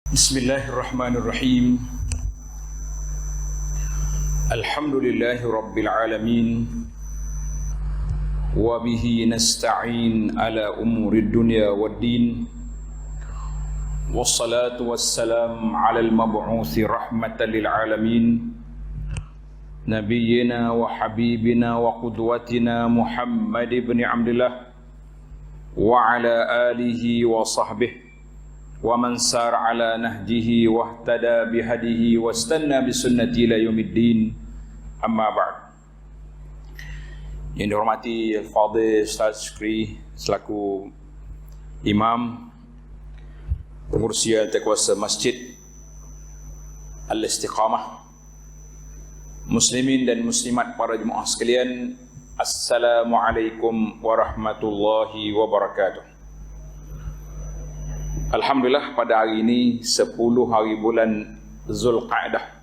Bismillahirrahmanirrahim. Alhamdulillahi rabbil alamin. Wa bihi nasta'in ala umurid dunya waddin. Wassalatu wassalam ala al-mab'uthi rahmatan lil alamin. Nabiyyina wa habibina wa qudwatina Muhammad ibn Abdullah wa ala alihi wa sahbihi wa man sar ala nahjihi wahtada bihadihi wastanna bisunnati ila yaumiddin, amma ba'd. Yang dihormati Al-Fadhil Ustaz Syukri selaku Imam Pengurusi Al-Taqwa Masjid Al-Istiqamah, muslimin dan muslimat para jemaah sekalian, Assalamualaikum warahmatullahi wabarakatuh. Alhamdulillah, pada hari ini 10 hari bulan Zulqa'dah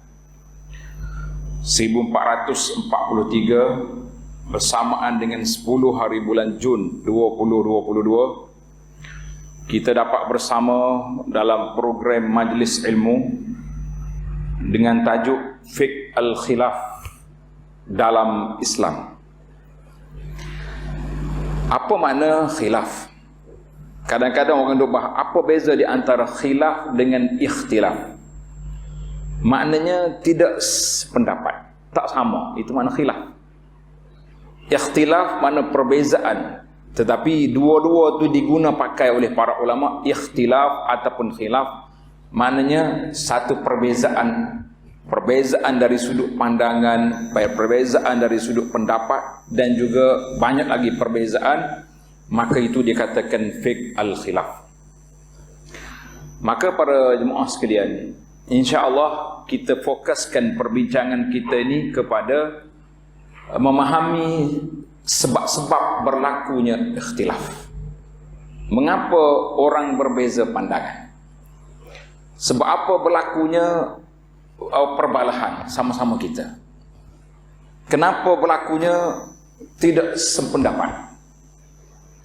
1443 bersamaan dengan 10 hari bulan Jun 2022, kita dapat bersama dalam program Majlis Ilmu dengan tajuk Fiqh Al-Khilaf dalam Islam. Apa makna khilaf? Kadang-kadang orang duk bahas apa beza di antara khilaf dengan ikhtilaf. Maknanya tidak sependapat, tak sama. Itu makna khilaf. Ikhtilaf makna perbezaan, tetapi dua-dua itu diguna pakai oleh para ulama. Ikhtilaf ataupun khilaf maknanya satu perbezaan dari sudut pandangan, perbezaan dari sudut pendapat, dan juga banyak lagi perbezaan. Maka itu dikatakan fiqh al-khilaf. Maka para jemaah sekalian, insya-Allah kita fokuskan perbincangan kita ini kepada memahami sebab-sebab berlakunya ikhtilaf. Mengapa orang berbeza pandangan? Sebab apa berlakunya perbalahan sama-sama kita? Kenapa berlakunya tidak sependapat?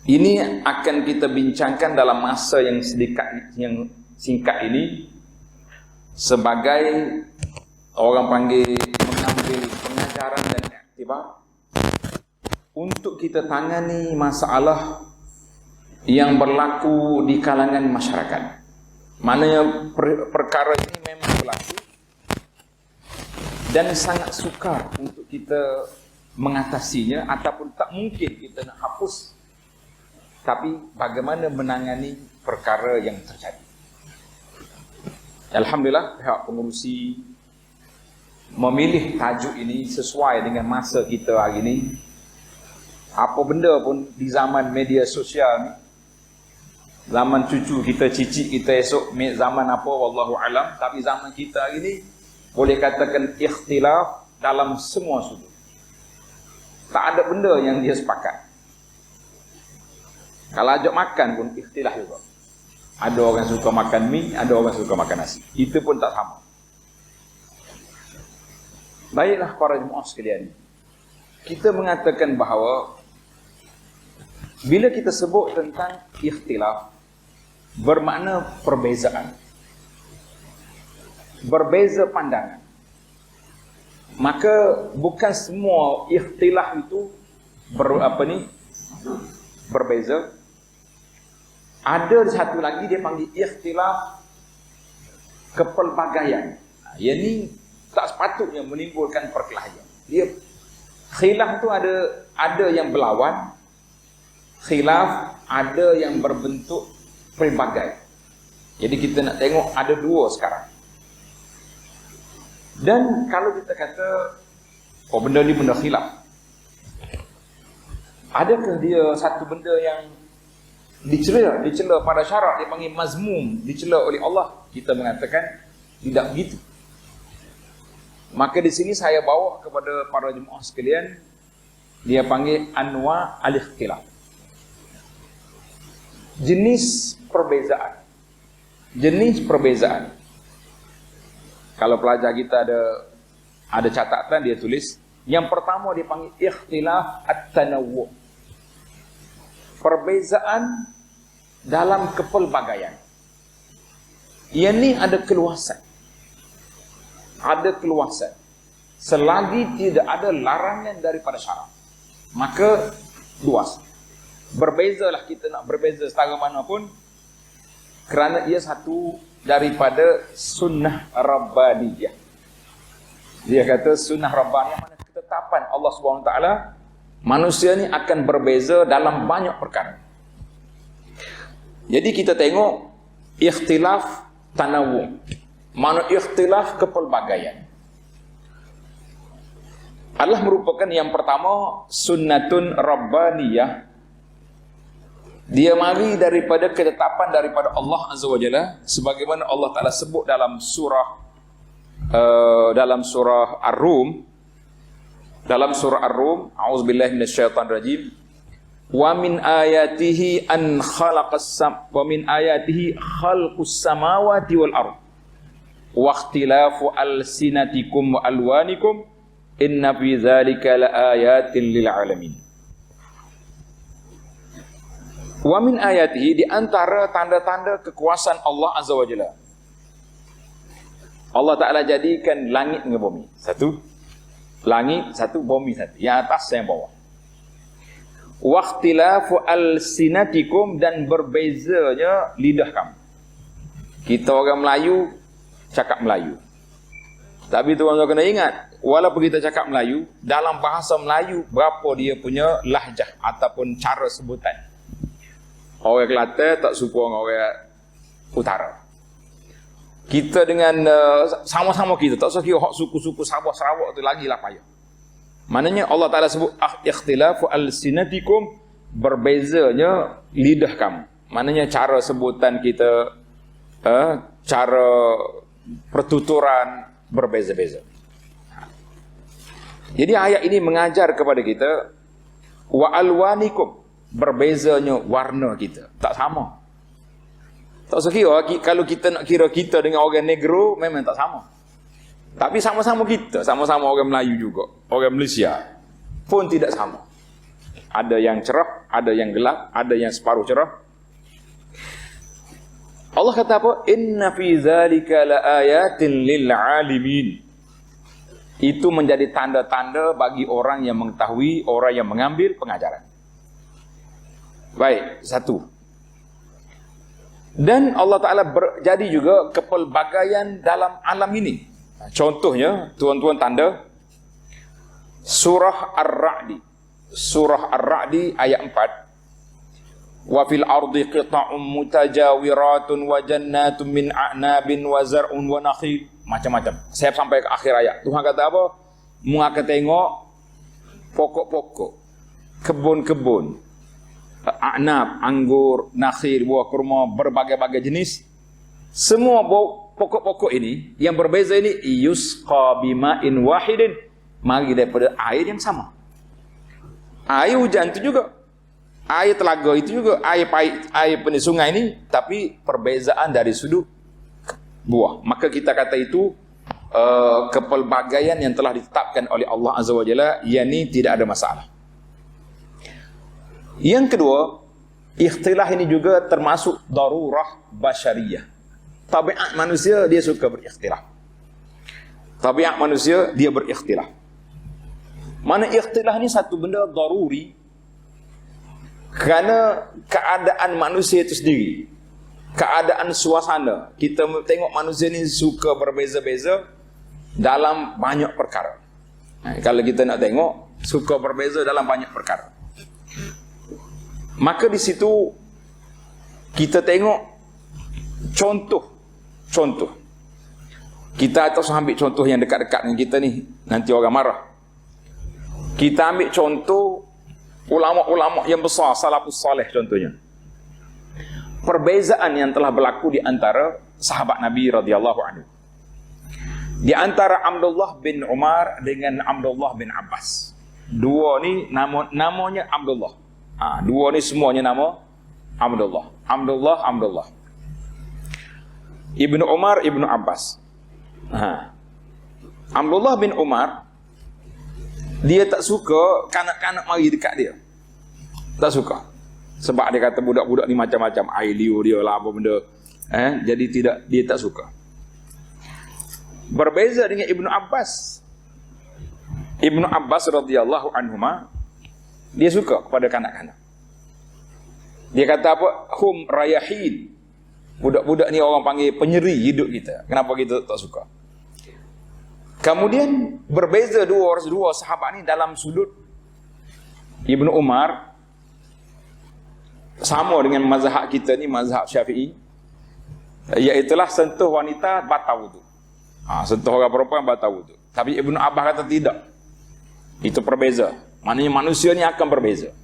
Ini akan kita bincangkan dalam masa yang singkat ini, sebagai orang panggil mengambil pengajaran dan iktibar untuk kita tangani masalah yang berlaku di kalangan masyarakat. Maknanya perkara ini memang berlaku dan sangat sukar untuk kita mengatasinya, ataupun tak mungkin kita nak hapus. Tapi bagaimana menangani perkara yang terjadi? Alhamdulillah, pihak pengurusi memilih tajuk ini sesuai dengan masa kita hari ini. Apa benda pun di zaman media sosial ni, zaman cucu kita, cicit kita esok, zaman apa wallahu alam, tapi zaman kita hari ini boleh katakan ikhtilaf dalam semua sudut. Tak ada benda yang dia sepakat. Kalau ajak makan pun ikhtilaf juga. Ada orang suka makan mi, ada orang suka makan nasi. Itu pun tak sama. Baiklah para jemaah sekalian, kita mengatakan bahawa bila kita sebut tentang ikhtilaf, bermakna perbezaan, berbeza pandangan. Maka bukan semua ikhtilaf itu berbeza. Ada satu lagi dia panggil ikhtilaf kepelbagaian. Yang ni tak sepatutnya menimbulkan perkelahian. Dia khilaf tu ada yang berlawan, khilaf ada yang berbentuk pelbagai. Jadi kita nak tengok ada dua sekarang. Dan kalau kita kata benda ni benda khilaf, adakah dia satu benda yang dicela pada syarak, dia panggil mazmum, dicela oleh Allah? Kita mengatakan tidak begitu. Maka di sini saya bawa kepada para jemaah sekalian, dia panggil anwa al-ikhtilaf, jenis perbezaan. Kalau pelajar kita ada catatan, dia tulis yang pertama dia panggil ikhtilaf at-tanawwu', perbezaan dalam kepelbagaian. Ia ni ada keluasan. Ada keluasan. Selagi tidak ada larangan daripada syarak, maka luas. Berbezalah kita nak berbeza setara mana pun, kerana ia satu daripada sunnah rabbaniyah. Dia kata sunnah rabbaniyah mana ketetapan Allah SWT, manusia ni akan berbeza dalam banyak perkara. Jadi kita tengok ikhtilaf tanawu, mana ikhtilaf kepelbagaian adalah merupakan yang pertama sunnatun rabbaniyah. Dia mari daripada ketetapan daripada Allah Azza wa Jalla, sebagaimana Allah Ta'ala sebut dalam surah Ar-Rum. Dalam surah Ar-Rum, a'udzubillahi minasyaitonir rajim. Wa min ayatihi an khalqus samawati wal ard wa ikhtilafu alsinatikum wa alwanikum inna fi dzalika laayatin lil alamin. Wa min ayatihi, di antara tanda-tanda kekuasaan Allah Azza wa Jalla, Allah Ta'ala jadikan langit dengan bumi. Satu, langit satu, bumi satu. Yang atas, yang bawah. Waqtilafu alsinatikum, dan berbezanya lidah kamu. Kita orang Melayu, cakap Melayu. Tapi tuan-tuan kena ingat, walaupun kita cakap Melayu, dalam bahasa Melayu, berapa dia punya lahjah ataupun cara sebutan. Orang Kelantan tak suka orang utara. Kita dengan sama-sama kita, tak usah kira hak suku-suku Sabah Sarawak tu lagi lah payah. Maknanya Allah Ta'ala sebut ikhtilafu alsinatikum, berbezanya lidah kamu. Maknanya cara sebutan kita, cara pertuturan berbeza-beza. Jadi ayat ini mengajar kepada kita wa alwanikum, berbezanya warna kita, tak sama. Tak usah kira, kalau kita nak kira kita dengan orang negro, memang tak sama. Tapi sama-sama kita, sama-sama orang Melayu juga, orang Malaysia pun tidak sama. Ada yang cerah, ada yang gelap, ada yang separuh cerah. Allah kata apa? Inna fi zalika laayatin lil alimin. Itu menjadi tanda-tanda bagi orang yang mengetahui, orang yang mengambil pengajaran. Baik, satu. Dan Allah Ta'ala jadi juga kepelbagaian dalam alam ini. Contohnya, tuan-tuan tanda surah Ar-Ra'di. Surah Ar-Ra'di ayat 4. Wa fil ardi qita'un mutajawiratun wa jannatun min a'nabin wa zar'un wa nakhil. Macam-macam. Saya sampai ke akhir ayat. Tuhan kata apa? Mu akan tengok pokok-pokok, kebun-kebun, a'nab, anggur, nakhil, buah kurma, berbagai-bagai jenis. Semua pokok-pokok ini yang berbeza ini yusqa bima'in wahidin, mari daripada air yang sama. Air hujan itu juga, air telaga itu juga, air sungai ini, tapi perbezaan dari sudut buah. Maka kita kata itu kepelbagaian yang telah ditetapkan oleh Allah Azza wa Jalla, yakni tidak ada masalah. Yang kedua, ikhtilaf ini juga termasuk darurah basyariyah. Tabiat manusia dia suka berikhtilaf. Tabiat manusia dia berikhtilaf. Mana ikhtilaf ni satu benda daruri, kerana keadaan manusia itu sendiri, keadaan suasana. Kita tengok manusia ni suka berbeza-beza dalam banyak perkara. Kalau kita nak tengok, suka berbeza dalam banyak perkara. Maka di situ kita tengok contoh. Kita tak usah ambil contoh yang dekat-dekat dengan kita ni, nanti orang marah. Kita ambil contoh ulama-ulama yang besar, salafus salih contohnya. Perbezaan yang telah berlaku di antara sahabat Nabi radhiyallahu anhu. Di antara Abdullah bin Umar dengan Abdullah bin Abbas. Dua ni namanya Abdullah. Dua ni semuanya nama Abdullah. Abdullah. Ibnu Umar, Ibnu Abbas. Abdullah bin Umar, dia tak suka kanak-kanak mari dekat dia. Tak suka. Sebab dia kata budak-budak ni macam-macam, air liur dia lah, apa benda. Jadi dia tak suka. Berbeza dengan Ibnu Abbas. Ibnu Abbas radhiyallahu anhuma, dia suka kepada kanak-kanak. Dia kata apa? Hum rayahin. Budak-budak ni orang panggil penyeri hidup kita. Kenapa kita tak suka? Kemudian berbeza dua sahabat ni dalam sudut. Ibnu Umar sama dengan mazhab kita ni, mazhab Syafi'i, iaitulah sentuh wanita batal wudu. Sentuh orang perempuan batal wudu. Tapi Ibnu Abbas kata tidak. Itu perbeza. Maknanya manusia ni akan berbeza.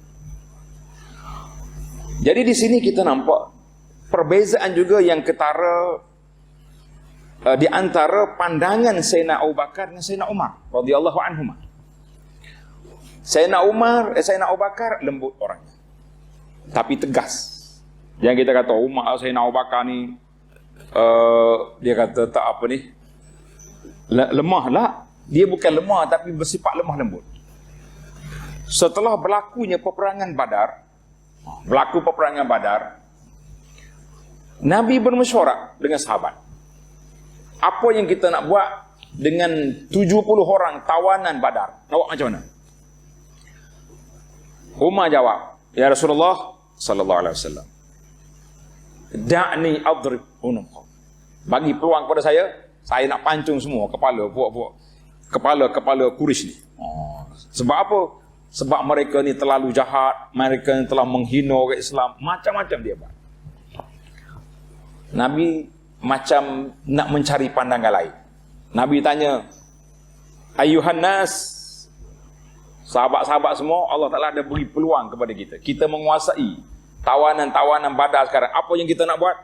Jadi di sini kita nampak perbezaan juga yang ketara di antara pandangan Sayyidina Abu Bakar dan Sayyidina Umar radhiyallahu anhuma. Sayyidina Abu Bakar lembut orangnya, tapi tegas. Yang kita kata Sayyidina Abu Bakar ni dia kata tak apa ni, lemah lah. Dia bukan lemah tapi bersifat lemah lembut. Setelah berlaku peperangan Badar, Nabi bermesyuarat dengan sahabat. Apa yang kita nak buat dengan 70 orang tawanan Badar? Nak buat macam mana? Umar jawab, ya Rasulullah sallallahu alaihi wasallam, da'ni adrib unqahum. Bagi peluang kepada saya nak pancung semua kepala kepala Quraisy ni. Sebab apa? Sebab mereka ni terlalu jahat, mereka ni telah menghina orang Islam, macam-macam dia buat. Nabi macam nak mencari pandangan lain. Nabi tanya, ayuhan nas, sahabat-sahabat semua, Allah Ta'ala ada beri peluang kepada kita. Kita menguasai tawanan-tawanan Badar sekarang. Apa yang kita nak buat?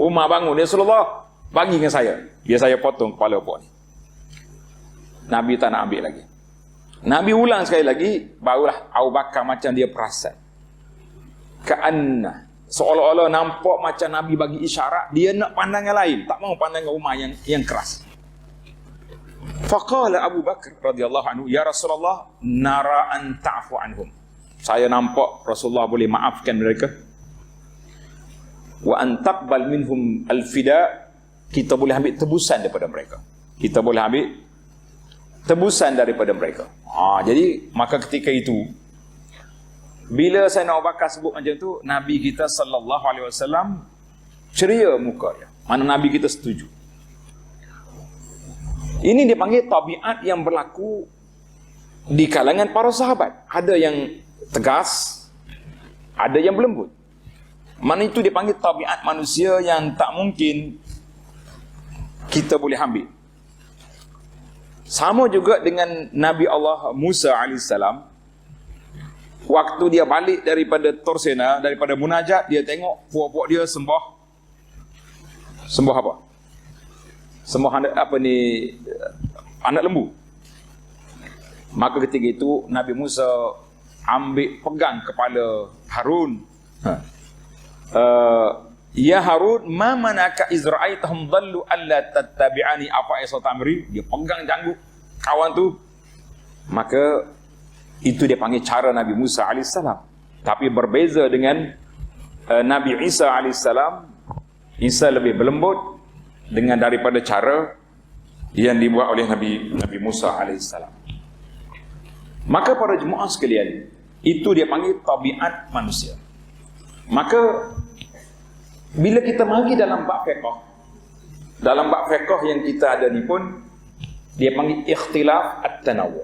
Umar bangun, ya Rasulullah, bagi dengan saya. Biar saya potong kepala pok ni. Nabi tak nak ambil lagi. Nabi ulang sekali lagi, barulah Abu Bakar macam dia perasan. Ka'anna, seolah-olah nampak macam Nabi bagi isyarat, dia nak pandangan lain, tak mahu pandangan Umar yang keras. Faqala Abu Bakar radhiyallahu anhu, ya Rasulullah, nara an ta'fu anhum. Saya nampak Rasulullah boleh maafkan mereka. Wa an taqbal minhum al-fida, kita boleh ambil tebusan daripada mereka. Kita boleh ambil tebusan daripada mereka. Jadi maka ketika itu, bila Sayyidina Abu Bakar sebut macam tu, Nabi kita sallallahu alaihi wasallam ceria mukanya. Mana Nabi kita setuju. Ini dipanggil tabiat yang berlaku di kalangan para sahabat. Ada yang tegas, ada yang berlembut. Mana itu dipanggil tabiat manusia yang tak mungkin kita boleh ambil. Sama juga dengan Nabi Allah Musa alaihissalam. Waktu dia balik daripada Tursena, daripada munajat, dia tengok puak-puak dia sembah apa? Sembah anak lembu. Maka ketika itu Nabi Musa pegang kepala Harun. Ya Harun, ma manaka izra'aitahum dhallu alla tattabi'ani apa tamri. Dia pegang janggut kawan tu. Maka itu dia panggil cara Nabi Musa alaihissalam. Tapi berbeza dengan Nabi Isa alaihissalam. Isa lebih berlembut dengan daripada cara yang dibuat oleh Nabi Musa alaihissalam. Maka para jemaah sekalian, itu dia panggil tabiat manusia. Maka bila kita mari dalam bab fiqh yang kita ada ni pun, dia panggil ikhtilaf at-tanawwu'.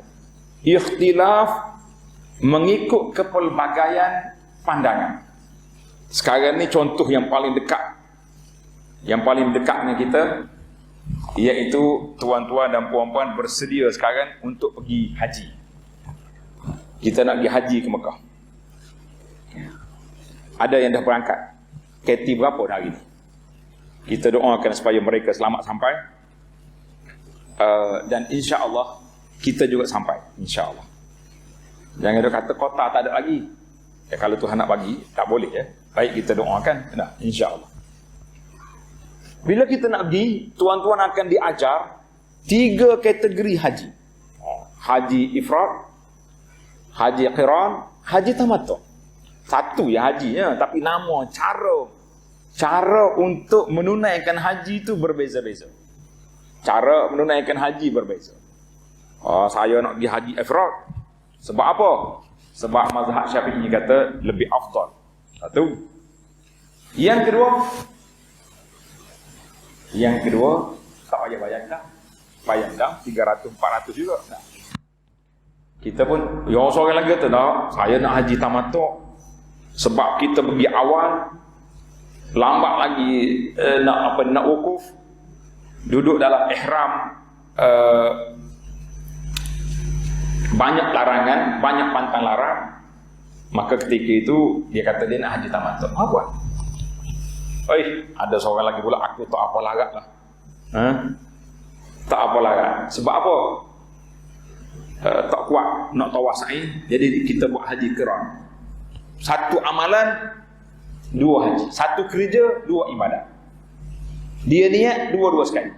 Ikhtilaf mengikut kepelbagaian pandangan. Sekarang ni contoh yang paling dekat dengan kita, iaitu tuan-tuan dan puan-puan bersedia sekarang untuk pergi haji. Kita nak pergi haji ke Mekah. Ada yang dah berangkat. KT berapa dah hari ni? Kita doakan supaya mereka selamat sampai. Dan insya-Allah kita juga sampai, insya-Allah. Jangan ada kata kota tak ada lagi. Kalau Tuhan nak bagi, tak boleh ya. Baik, kita doakan, nah, insya-Allah. Bila kita nak pergi, tuan-tuan akan diajar 3 kategori haji. Haji ifrad, haji qiran, haji tamattu'. Satu ya hajinya, tapi nama, cara cara untuk menunaikan haji itu berbeza-beza. Cara menunaikan haji berbeza. Oh, saya nak pergi haji ifrad. Sebab apa? Sebab mazhab Syafi'i kata lebih afdal. Satu. Yang kedua, tak payah bayangkan 300-400 juga. Nah. Kita pun, ya seorang lagi kata, saya nak haji tamattu. Sebab kita pergi awal, lambat lagi nak wukuf, duduk dalam ihram, banyak larangan, banyak pantang larang. Maka ketika itu dia kata dia nak haji tamattu. Apa? Ada seorang lagi pula, aku tak apa larat lah. Tak apa larat. Sebab apa? Tak kuat nak tawaf sa'i, jadi kita buat haji qiran. Satu amalan, dua haji. Satu kerja, dua ibadat. Dia niat dua-dua sekali.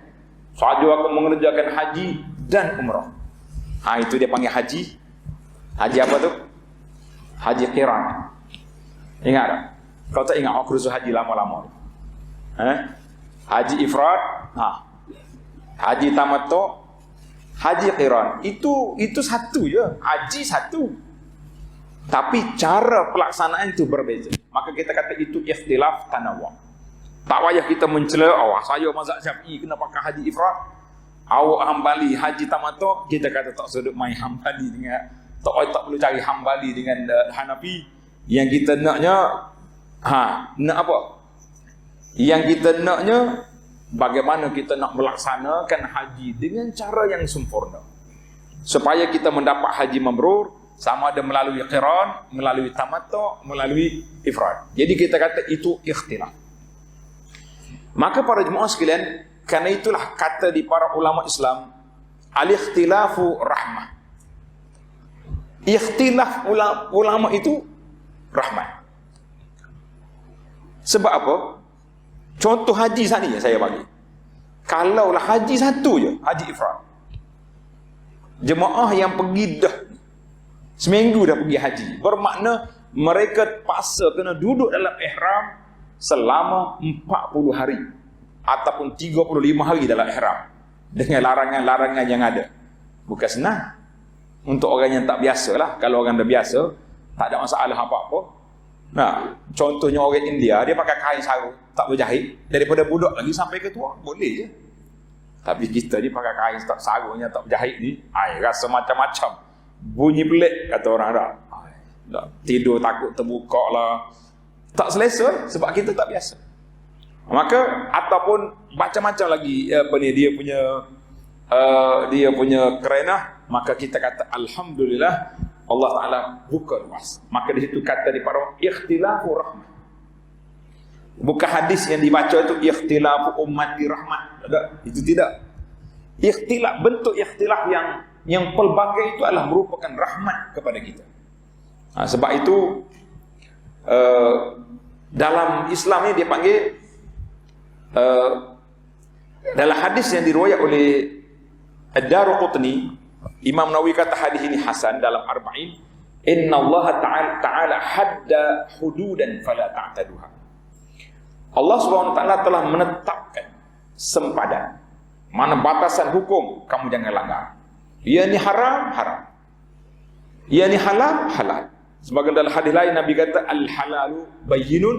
Saja aku mengerjakan haji dan umrah. Itu dia panggil haji. Haji apa tu? Haji qiran. Ingat tak? Kau tak ingat aku kursus haji lama-lama? Haji ifrad, haji tamattu, haji qiran. Itu satu je. Haji satu. Tapi cara pelaksanaan itu berbeza. Maka kita kata itu ikhtilaf tanawwu'. Tak payah kita mencela, saya mazhab Syafi'i kena pakai haji ifrad. Awak Hambali haji tamattu, kita kata tak sudut main Hambali dengan tak perlu cari Hambali dengan Hanafi. Yang kita naknya nak apa? Yang kita naknya bagaimana kita nak melaksanakan haji dengan cara yang sempurna. Supaya kita mendapat haji mabrur, sama ada melalui qiran, melalui tamattu, melalui ifrad. Jadi kita kata itu ikhtilaf. Maka para jemaah sekalian, karena itulah kata di para ulama Islam, al-ikhtilafu rahmah. Ikhtilaf ulama itu rahmat. Sebab apa? Contoh haji saja saya bagi. Kalaulah haji satu je, haji ifrad. Jemaah yang pergi dah seminggu dah pergi haji, bermakna mereka paksa kena duduk dalam ihram selama 40 hari ataupun 35 hari dalam ihram dengan larangan-larangan yang ada. Bukan senang untuk orang yang tak biasa lah. Kalau orang dah biasa, tak ada masalah apa-apa. Nah, contohnya orang India, dia pakai kain sarung, tak berjahit, daripada budak lagi sampai ke tua, boleh je. Tapi kita ni pakai kain tak sarungnya tak berjahit ni, rasa macam-macam. Bunyi pelik kata orang dah. Tidur takut terbuka lah. Tak selesa sebab kita tak biasa. Maka ataupun macam-macam lagi dia punya kerenah, maka kita kata alhamdulillah Allah Ta'ala buka luas. Maka di situ kata di para ikhtilafu rahmat. Bukan hadis yang dibaca itu ikhtilafu ummati rahmat. Tak, itu tidak. Ikhtilaf, bentuk ikhtilaf yang pelbagai itu adalah merupakan rahmat kepada kita. Sebab itu dalam Islam ini dia panggil dalam hadis yang diriwayat oleh Ad-Daruqutni, Imam Nawawi kata hadis ini hasan dalam Arba'in, Inna Allah Ta'ala hadda hududan fala ta'taduha. Allah SWT telah menetapkan sempadan, mana batasan hukum, kamu jangan langgar. Ia ni haram, haram. Ia ni halal, halal. Sebagai dalam hadis lain Nabi kata al-halalu bayyinun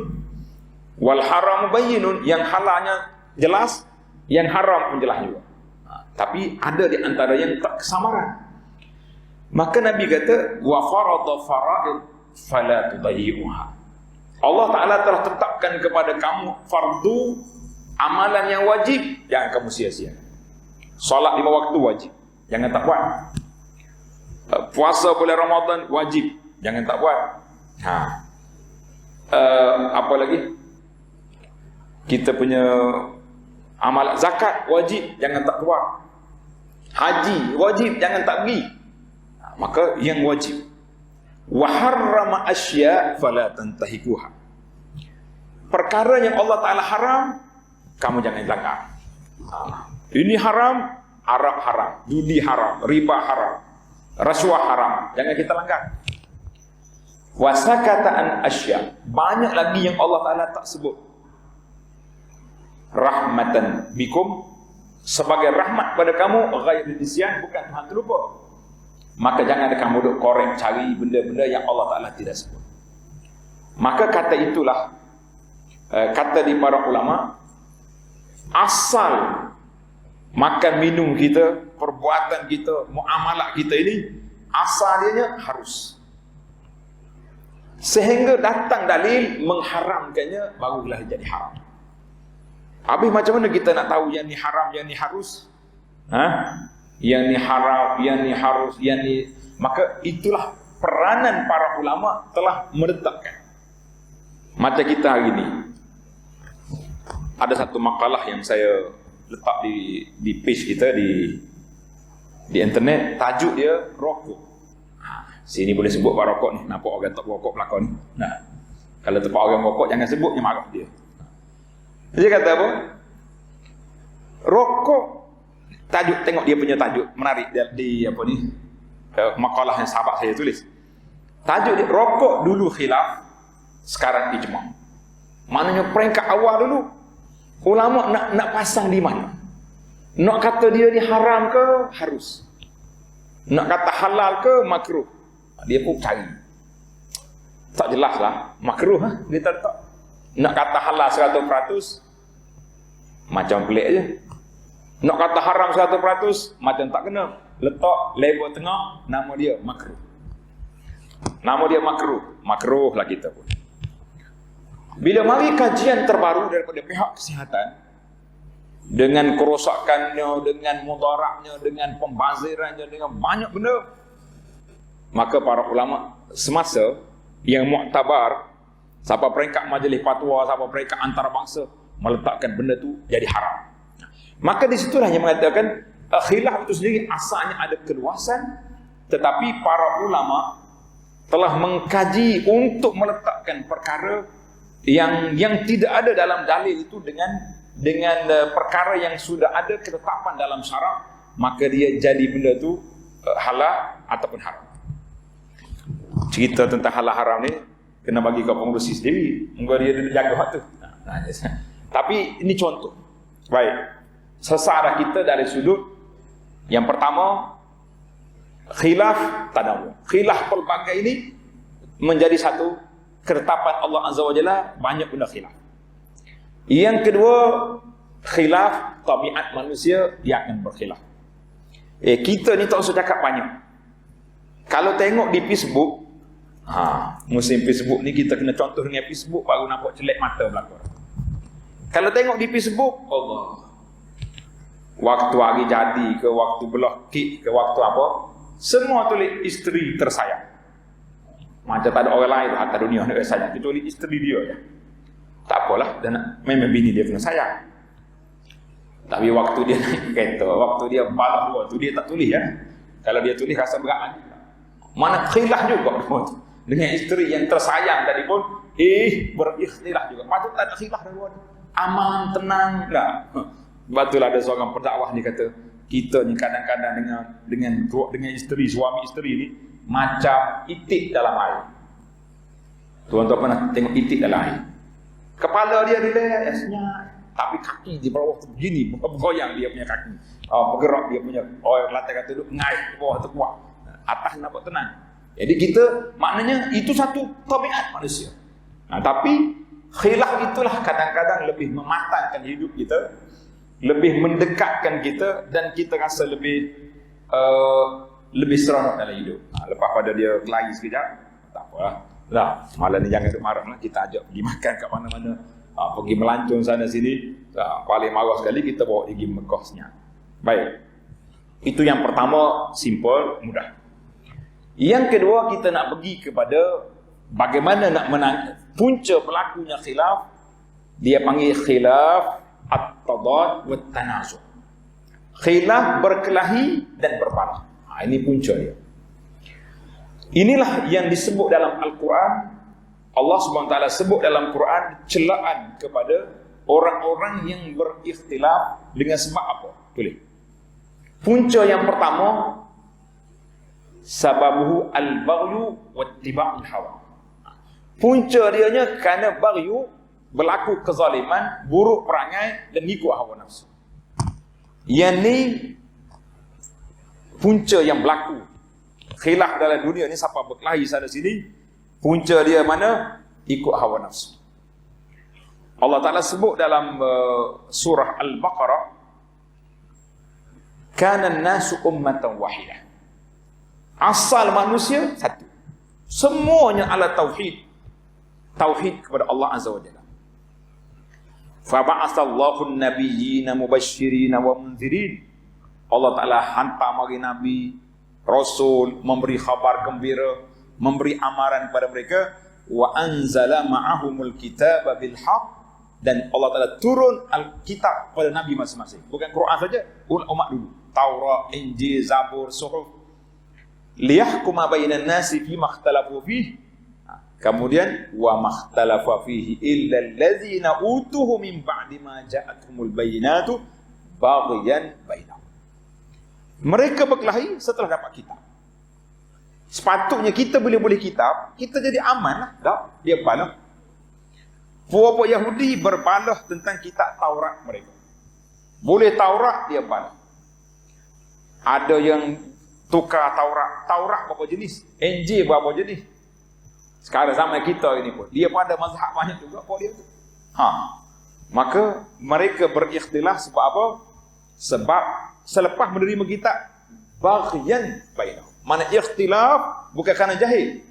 wal haramu bayyinun. Yang halalnya jelas, yang haram pun jelas juga. Tapi ada di antara yang tak kesamaran. Maka Nabi kata wa farada fara'id fala tudayyi'uha. Allah Ta'ala telah tetapkan kepada kamu fardu, amalan yang wajib, jangan kamu sia-sia. Solat 5 waktu wajib, jangan tak buat. Puasa bulan Ramadan wajib, jangan tak buat. Apa lagi? Kita punya amal zakat wajib, jangan tak keluar. Haji wajib, jangan tak pergi. Maka yang wajib. Wa harrama asya' fala tantahikuha. Perkara yang Allah Ta'ala haram, kamu jangan langgar. Ini haram, arak haram, judi haram, riba haram, rasuah haram, jangan kita langgar. Wa sakata an asya', banyak lagi yang Allah Ta'ala tak sebut. rahmatan bikum, sebagai rahmat pada kamu, ghairi nisyan, bukan Tuhan terlupa. Maka jangan kamu duk korek cari benda-benda yang Allah Ta'ala tidak sebut. Maka kata itulah, kata di para ulama, asal makan minum kita, perbuatan kita, muamalah kita ini, asalnya harus. Sehingga datang dalil mengharamkannya, barulah jadi haram. Habis macam mana kita nak tahu yang ni haram, yang ni harus? Yang ni haram, yang ni harus, yang ni... Maka itulah peranan para ulama telah menetapkan. Macam kita hari ni, ada satu makalah yang saya letak di page kita di internet, tajuk dia rokok. Sini boleh sebut pak rokok ni, nampak orang tak rokok pelakon ni. Nah, kalau tempat orang rokok jangan sebut, yang marah dia. Dia kata apa? Rokok, tajuk, tengok dia punya tajuk menarik di apa ni, makalah yang sahabat saya tulis. Tajuk dia, rokok dulu khilaf, sekarang ijma'. Maknanya peringkat awal dulu ulama nak pasang di mana? Nak kata dia haram ke harus? Nak kata halal ke makruh? Dia pun cari. Tak jelas lah, makruh dia tak letak. Nak kata halal 100%, macam pelik je. Nak kata haram 100%, macam tak kena. Letak label tengah, nama dia makruh. Nama dia makruh. Makruh lah kita pun. Bila mari kajian terbaru daripada pihak kesihatan, dengan kerosakannya, dengan mudaratnya, dengan pembazirannya, dengan banyak benda, maka para ulama semasa yang muktabar, sampai peringkat majlis fatwa, sampai peringkat antarabangsa, meletakkan benda tu jadi haram. Maka di situlah yang mengatakan khilaf itu sendiri asalnya ada keluasan, tetapi para ulama telah mengkaji untuk meletakkan perkara yang tidak ada dalam dalil itu dengan perkara yang sudah ada ketetapan dalam syarak, maka dia jadi benda tu halal ataupun haram. Cerita tentang halal haram ni kena bagi kau pengurusi sendiri, mungkin dia jaga hak tu. Tapi ini contoh. Baik, sesaran kita dari sudut yang pertama, khilaf tanawu. Khilaf pelbagai ini menjadi satu ketetapan Allah Azza wa Jalla, banyak benda khilaf. Yang kedua, khilaf tabiat manusia yang akan berkhilaf. Kita ni tak usah cakap banyak. Kalau tengok di Facebook, musim Facebook ni kita kena contoh dengan Facebook, baru nampak celek mata belakang. Kalau tengok di Facebook, Allah, waktu hari jadi ke, waktu belah kek ke, waktu apa, semua tulis isteri tersayang. Macam tak ada orang lain atas dunia nak sayang, kecuali isteri dia je. Tak apalah, dan memang bini dia kena sayang. Tapi waktu dia naik kereta, waktu dia balik dua tu, dia tak tulis ya. Kalau dia tulis rasa berat. Mana khilaf juga dengan isteri yang tersayang tadi pun, berikhtilaf juga. Patut tak ada khilaf dua ni. Aman, tenang lah. Betul ada seorang pendakwah ni kata, kita ni kadang-kadang dengan isteri, suami isteri ni macam itik dalam air. Tuan-tuan pernah tengok itik dalam air? Kepala dia relaxnya, tapi kaki di bawah tu begini, bergoyang dia punya kaki. Bergerak dia punya, lantai kata duduk ngaih ke bawah tu kuat. Atas nampak tenang. Jadi kita, maknanya itu satu tabiat manusia. Tapi khilaf itulah kadang-kadang lebih mematangkan hidup kita, lebih mendekatkan kita, dan kita rasa lebih seronok dalam hidup. Lepas pada dia kelari sekejap, tak apalah. Malam ni jangan duk marah lah. Kita ajak pergi makan kat mana-mana, pergi melancong sana sini. Paling marah sekali kita bawa pergi Mekah senyap. Baik, itu yang pertama, simple, mudah. Yang kedua, kita nak pergi kepada bagaimana nak menang. Punca pelakunya khilaf, dia panggil khilaf at-tadad wa tanazu'. Khilaf berkelahi dan berpaling. Ini punca dia. Inilah yang disebut dalam Al-Quran. Allah SWT sebut dalam Quran celaan kepada orang-orang yang berikhtilaf dengan sebab apa? Tulis. Punca yang pertama, sababuhu al-baghyu wattiba'ul hawa. Punca dianya kerana baghyu, berlaku kezaliman, buruk perangai dan ikut hawa nafsu. Yang ni punca yang berlaku. Khilaf dalam dunia ni siapa berkelahi sana sini, punca dia mana? Ikut hawa nafsu. Allah Ta'ala sebut dalam surah Al-Baqarah, kana an-nasu ummatan wahidah. Asal manusia satu. Semuanya ala tauhid. Tauhid kepada Allah Azza wa Jalla. Fa ba'atsallahu an-nabiyyina mubashshirina wa mundzirin. Allah Ta'ala hantar mari nabi, rasul, memberi khabar gembira, memberi amaran kepada mereka, wa anzala ma'ahumul kitaba bil haqq, dan Allah Ta'ala turun Alkitab pada nabi masing-masing. Bukan Quran saja, umat dulu. Taurat, Injil, Zabur, Suhuf. Liyahkuma bainan nasi fima ikhtalafu fihi. Kemudian wa makhtalafa fihi illa allazina utuhu min ba'di ma ja'atuhumul bayyinatu baghyan bainahum. Mereka berkelahi setelah dapat kitab. Sepatutnya kita boleh kitab, kita jadi aman lah. Tak, dia balah. Puak-puak Yahudi berbalah tentang kitab Taurat mereka. Boleh Taurat, dia balah. Ada yang tukar Taurat. Taurat berapa jenis? Injil berapa jenis? Sekarang zaman kita ini pun, dia pada mazhab banyak juga puak dia tu. Maka mereka berikhtilaf sebab apa? Sebab selepas menerima kitab, baghyan bainahum. Mana ikhtilaf bukan kerana jahil,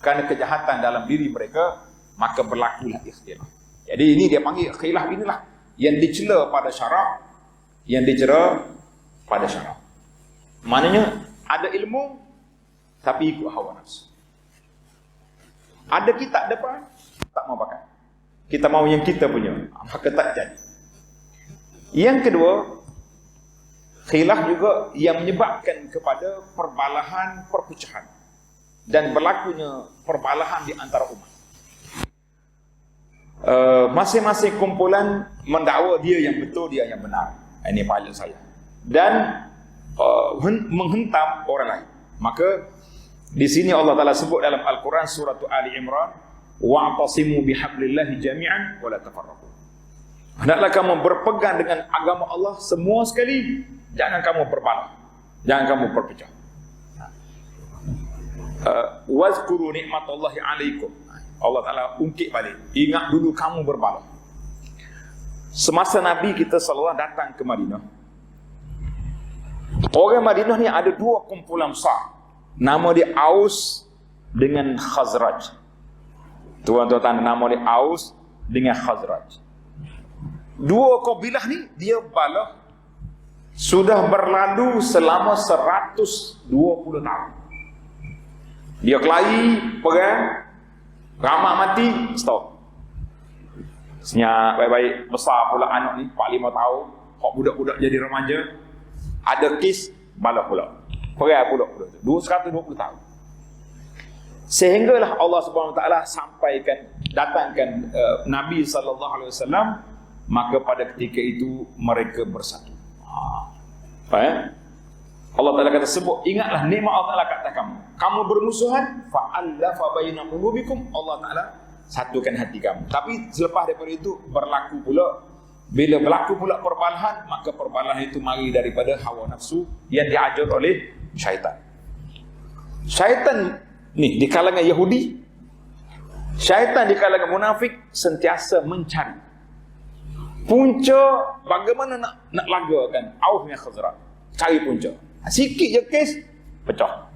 kerana kejahatan dalam diri mereka, maka berlakulah ikhtilaf. Jadi ini dia panggil khilaf, inilah yang dicela pada syarak, yang dicela pada syarak. Maknanya ada ilmu tapi ikut hawa nafsu. Ada kitab depan, tak mau pakai. Kita mau yang kita punya, maka tak jadi. Yang kedua, khilaf juga yang menyebabkan kepada perbalahan, perpecahan, dan berlakunya perbalahan di antara umat. Masing-masing kumpulan mendakwa dia yang betul, dia yang benar. Ini paling saya. Dan menghentam orang lain. Maka di sini Allah Ta'ala sebut dalam Al-Quran surah Ali Imran, wa'tasimu bihablillahi jami'an wa la tafarraqu. Hendaklah kamu berpegang dengan agama Allah semua sekali, jangan kamu berbalah, jangan kamu berpecah. Wazkuru nikmatallahi alaikum. Allah Ta'ala ungkit balik, ingat dulu kamu berbalah. Semasa Nabi kita sallallahu datang ke Madinah, orang Madinah ni ada dua kumpulan besar. Nama dia Aus dengan Khazraj. Tuan-tuan, nama dia Aus dengan Khazraj. Dua kabilah ni dia balah sudah berlalu selama 120 tahun. Dia kelahi, perang, ramah mati, stop. Senyap baik-baik, besar pula anak ni 4-5 tahun, hak budak-budak jadi remaja. Ada kes, balah pula. Perang pula 120 tahun. Sehinggalah Allah Subhanahu Wa Taala datangkan Nabi sallallahu alaihi wasallam, maka pada ketika itu mereka bersatu. Allah Taala kata sebut, ingatlah nikmat Allah Taala kata kamu bermusuhan, fa'allafa baina qulubikum, Allah Taala satukan hati kamu. Tapi selepas daripada itu berlaku pula, bila berlaku pula perbalahan, maka perbalahan itu mari daripada hawa nafsu yang diajar oleh syaitan. Syaitan ni di kalangan Yahudi, syaitan di kalangan munafik sentiasa mencari punca bagaimana nak lagakan Auf dengan Khazraj. Cari punca. Sikit je kes, pecah.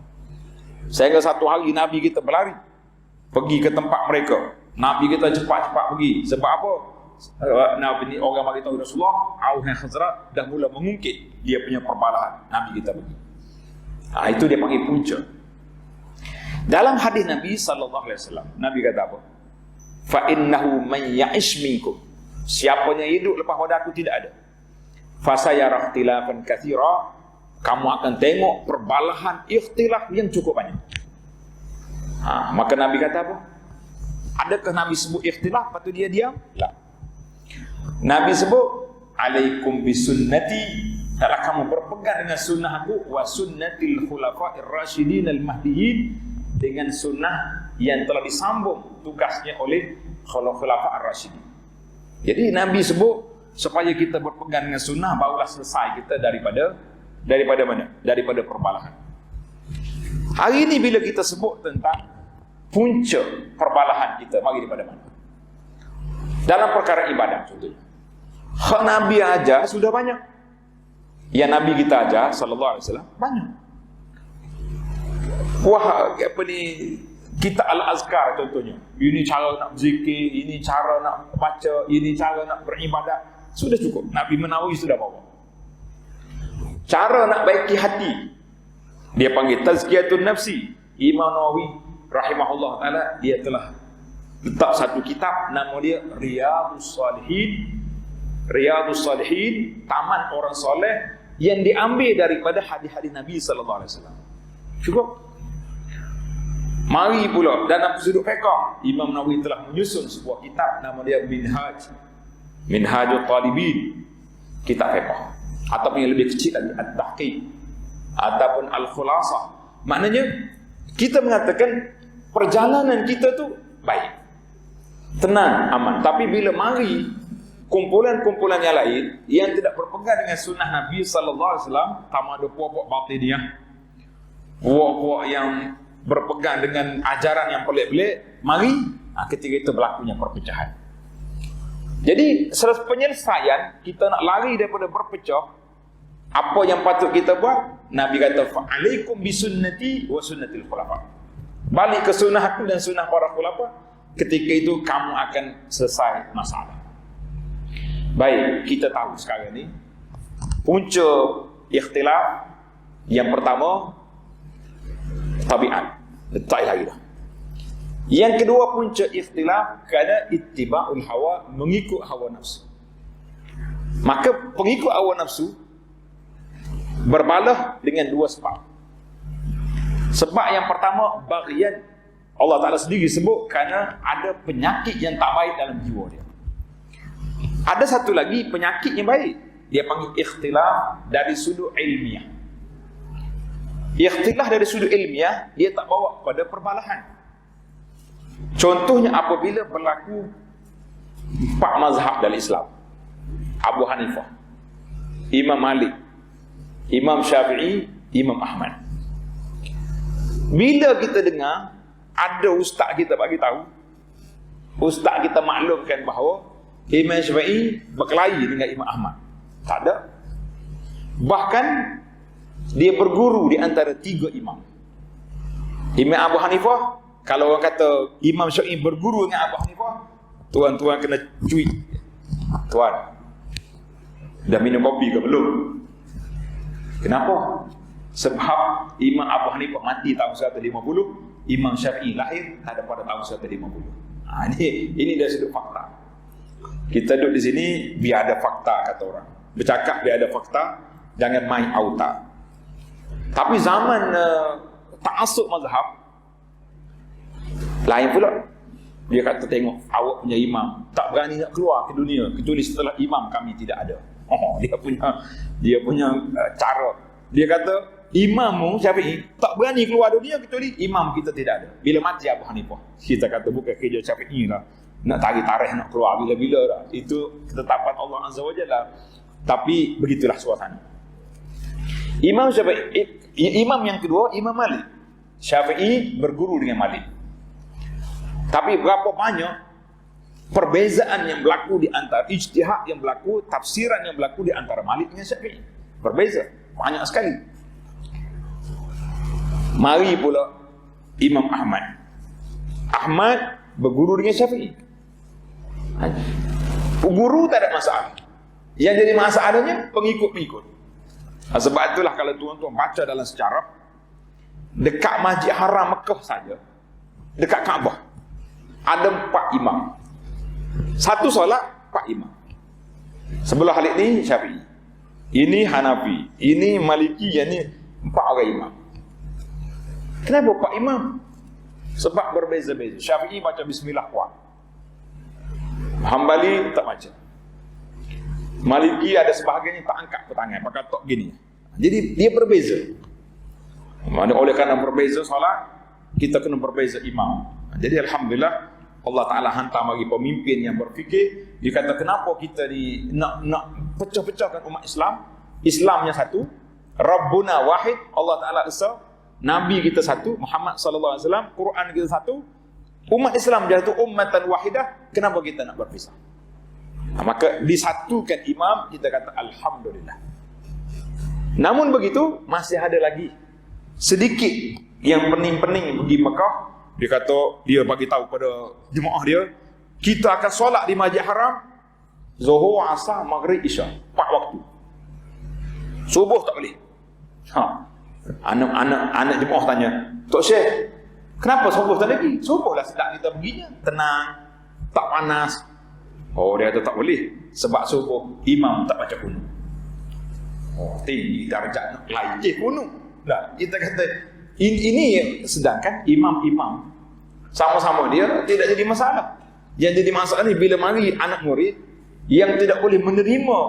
Sehingga satu hari Nabi kita berlari pergi ke tempat mereka. Nabi kita cepat-cepat pergi. Sebab apa? Nabi ni orang bagi tahu Rasulullah, Auf dan Khazraj dah mula mengungkit dia punya perbalahan. Nabi kita pergi. Itu dia panggil punca. Dalam hadis Nabi sallallahu alaihi wasallam, Nabi kata apa? Fa innahu man ya'ish minkum. Siapa yang hidup lepas pada aku tidak ada. Fa sayara ikhtilafan katsira. Kamu akan tengok perbalahan ikhtilaf yang cukup banyak. Maka Nabi kata apa? Adakah Nabi sebut ikhtilaf lepas tu dia diam? Tak. Nabi sebut alaikum bisunnati, hendaklah kamu berpegang dengan sunnah aku, wa sunnatil khulafa'ir rasyidin al-mahdiyyin, dengan sunnah yang telah disambung tugasnya oleh khulafa ar-rasyidin. Jadi Nabi sebut supaya kita berpegang dengan sunnah, barulah selesai kita daripada mana? Daripada perbalahan. Hari ini bila kita sebut tentang punca perbalahan kita, mari daripada mana? Dalam perkara ibadah contohnya. Hak Nabi ajar sudah banyak. Yang Nabi kita ajar sallallahu alaihi wasallam banyak. Wah, apa ni, kita al-azkar contohnya. Ini cara nak berzikir, ini cara nak baca, ini cara nak beribadat. Sudah cukup. Nabi Nawawi sudah bawa. Cara nak baiki hati, dia panggil tazkiyatun nafsi. Imam Nawawi rahimahullah taala, dia telah letak satu kitab nama dia Riyadhus Salihin. Riyadhus Salihin, taman orang soleh yang diambil daripada hadis-hadis Nabi sallallahu alaihi wasallam. Cukup. Mari pula dalam sudut fiqh, Imam Nawawi telah menyusun sebuah kitab nama dia Minhajul Talibin, kitab fiqh. Ataupun yang lebih kecil lagi At-Tahqiq ataupun Al-Khulasah. Maknanya kita mengatakan perjalanan kita tu baik, tenang, aman. Tapi bila mari kumpulan-kumpulan yang lain yang tidak berpegang dengan sunnah Nabi sallallahu alaihi wasallam, sama ada puak-puak batiniyah, puak-puak yang berpegang dengan ajaran yang pelik-pelik, mari ketika itu berlakunya perpecahan. Jadi penyelesaian kita nak lari daripada berpecah, apa yang patut kita buat? Nabi kata fa'alaikum bisunnati wa sunnatil khulafa. Balik ke sunnah aku dan sunnah para khulafa, ketika itu kamu akan selesai masalah. Baik, kita tahu sekarang ni punca ikhtilaf yang pertama tabiat, letak lagi dah. Yang kedua punca ikhtilaf kerana ittiba'ul hawa, mengikut hawa nafsu. Maka pengikut hawa nafsu berbalah dengan dua sebab. Sebab yang pertama baghyan. Allah Ta'ala sendiri sebut kerana ada penyakit yang tak baik dalam jiwa dia. Ada satu lagi penyakit yang baik, dia panggil ikhtilaf dari sudut ilmiah. Ikhtilaf dari sudut ilmiah, dia tak bawa pada perbalahan. Contohnya apabila berlaku 4 mazhab dalam Islam: Abu Hanifah, Imam Malik, Imam Syafi'i, Imam Ahmad. Bila kita dengar ada ustaz kita bagi tahu, ustaz kita maklumkan bahawa Imam Syafi'i berkelahi dengan Imam Ahmad, tak ada. Bahkan dia berguru di antara 3 imam. Imam Abu Hanifah, kalau orang kata Imam Syafi'i berguru dengan Abu Hanifah, tuan-tuan kena cuit. Tuan, dah minum kopi ke belum? Kenapa? Sebab Imam Abu Hanifah mati tahun 150, Imam Syafi'i lahir ada pada tahun 150. Ini dah sudut fakta. Kita duduk di sini biar ada fakta, kata orang. Bercakap biar ada fakta, jangan main auta. Tapi zaman ta'assub mazhab lain pula. Dia kata tengok awak punya imam tak berani nak keluar ke dunia kecuali setelah imam kami tidak ada. Dia punya cara. Dia kata imammu Syafi'i tak berani keluar dunia kecuali imam kita tidak ada. Bila mati Abu Hanifah, kita kata bukan kerja Syafi'i lah nak tarik tarikh nak keluar bila-bila dah. Itu ketetapan Allah Azza wa Jalla. Tapi begitulah suasana. Imam Syafi'i, imam yang kedua Imam Malik. Syafi'i berguru dengan Malik. Tapi berapa banyak perbezaan yang berlaku di antara ijtihad yang berlaku, tafsiran yang berlaku di antara Malik dengan Syafi'i. Berbeza, banyak sekali. Mari pula Imam Ahmad. Ahmad berguru dengan Syafi'i. Guru tak ada masalah. Yang jadi masalahnya pengikut-pengikut. Sebab itulah kalau tuan-tuan baca dalam sejarah, dekat Masjid Haram Mekah saja, dekat Kaabah, ada 4 imam. Satu solat 4 imam. Sebelah Khalid ni Syafi'i, ini Hanafi, ini Maliki, yang ni 4 orang imam. Kenapa 4 imam? Sebab berbeza-beza. Syafi'i baca bismillah kuat, Hambali tak baca. Maliki ada sebahagiannya tak angkat ke tangan, pakai tok gini. Jadi dia berbeza. Mana oleh kerana berbeza solat, kita kena berbeza imam. Jadi alhamdulillah Allah Ta'ala hantar bagi pemimpin yang berfikir. Dia kata kenapa kita nak pecah-pecahkan umat Islam. Islamnya satu, Rabbuna wahid, Allah Ta'ala esa, Nabi kita satu, Muhammad sallallahu alaihi wasallam, Quran kita satu, umat Islam jadi satu, ummatan wahidah. Kenapa kita nak berpisah? Maka disatukan imam, kita kata alhamdulillah. Namun begitu masih ada lagi sedikit yang pening-pening pergi Mekah. Dia kata, dia bagi tahu pada jemaah dia, kita akan solat di Masjid Haram Zuhur, Asar, Maghrib, Isya, 4 waktu. Subuh tak boleh. Anak jemaah tanya, Tok Syekh, kenapa subuh tak lagi? Subuhlah sedap kita perginya, tenang, tak panas. Oh, dia kata tak boleh sebab subuh imam tak baca kunut. Oh, tinggi darjat lain kunut. Nah, kita kata ini sedangkan imam-imam sama-sama dia tidak jadi masalah. Yang jadi masalah ni bila mari anak murid yang tidak boleh menerima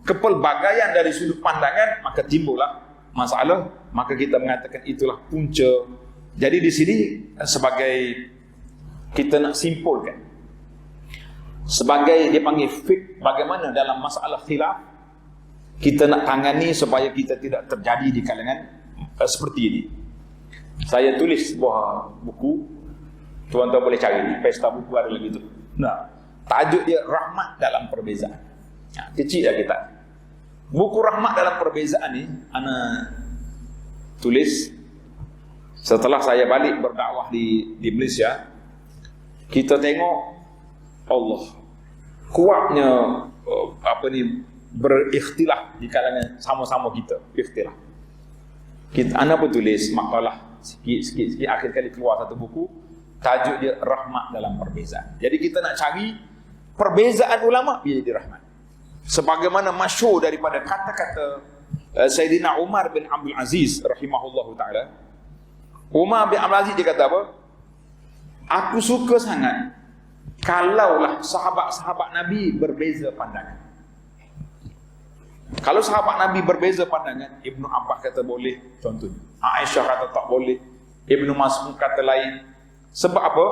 kepelbagaian dari sudut pandangan, maka timbullah masalah. Maka kita mengatakan itulah punca. Jadi di sini sebagai kita nak simpulkan, sebagai dia panggil fiqh, bagaimana dalam masalah khilaf kita nak tangani supaya kita tidak terjadi di kalangan seperti ini. Saya tulis sebuah buku, tuan-tuan boleh cari di pesta buku ada lagi tu. Nah, tajuk dia Rahmat dalam Perbezaan. Kecil dah kita. Buku Rahmat dalam Perbezaan ni ana tulis setelah saya balik berdakwah di Malaysia. Kita tengok Allah kuatnya berikhtilaf di kalangan sama-sama kita, ikhtilaf. Ana pun tulis makalah sikit akhir kali keluar satu buku, tajuk dia Rahmat dalam Perbezaan. Jadi kita nak cari perbezaan ulama dia jadi rahmat. Sebagaimana masyhur daripada kata-kata Sayyidina Umar bin Abdul Aziz rahimahullahu taala. Umar bin Abdul Aziz dia kata apa? Aku suka sangat kalaulah sahabat-sahabat Nabi berbeza pandangan. Kalau sahabat Nabi berbeza pandangan, Ibnu Abbas kata boleh, contohnya. Aisyah kata tak boleh, Ibnu Mas'ud kata lain. Sebab apa?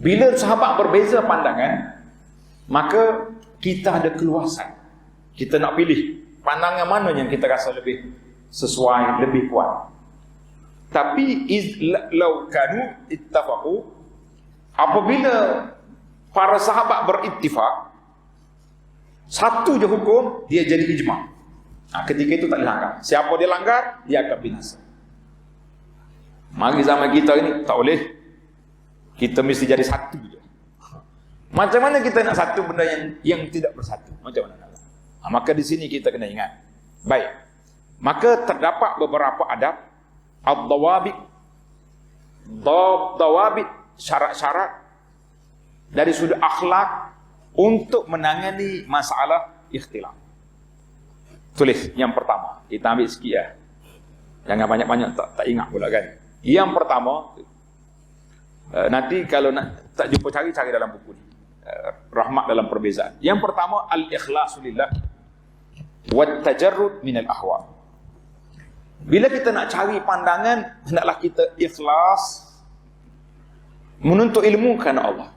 Bila sahabat berbeza pandangan, maka kita ada keluasan. Kita nak pilih pandangan mana yang kita rasa lebih sesuai, lebih kuat. Tapi law kanu ittafaqu, apabila para sahabat berittifaq, satu je hukum, dia jadi ijma'. Ketika itu tak dilanggar. Siapa dia langgar, dia akan binasa. Mari zaman kita ini tak boleh. Kita mesti jadi satu je. Macam mana kita nak satu benda yang tidak bersatu? Macam mana? Maka di sini kita kena ingat. Baik. Maka terdapat beberapa adab, ad-dawabit, syarat-syarat dari sudut akhlak untuk menangani masalah ikhtilaf. Tulis yang pertama. Kita ambil sikit ya. Jangan banyak-banyak, tak ingat pula kan. Yang pertama, nanti kalau nak tak jumpa cari dalam buku ni. Rahmat dalam Perbezaan. Yang pertama, al-ikhlasu lillah wat tajarrud min al-ahwa. Bila kita nak cari pandangan, hendaklah kita ikhlas menuntut ilmu kerana Allah.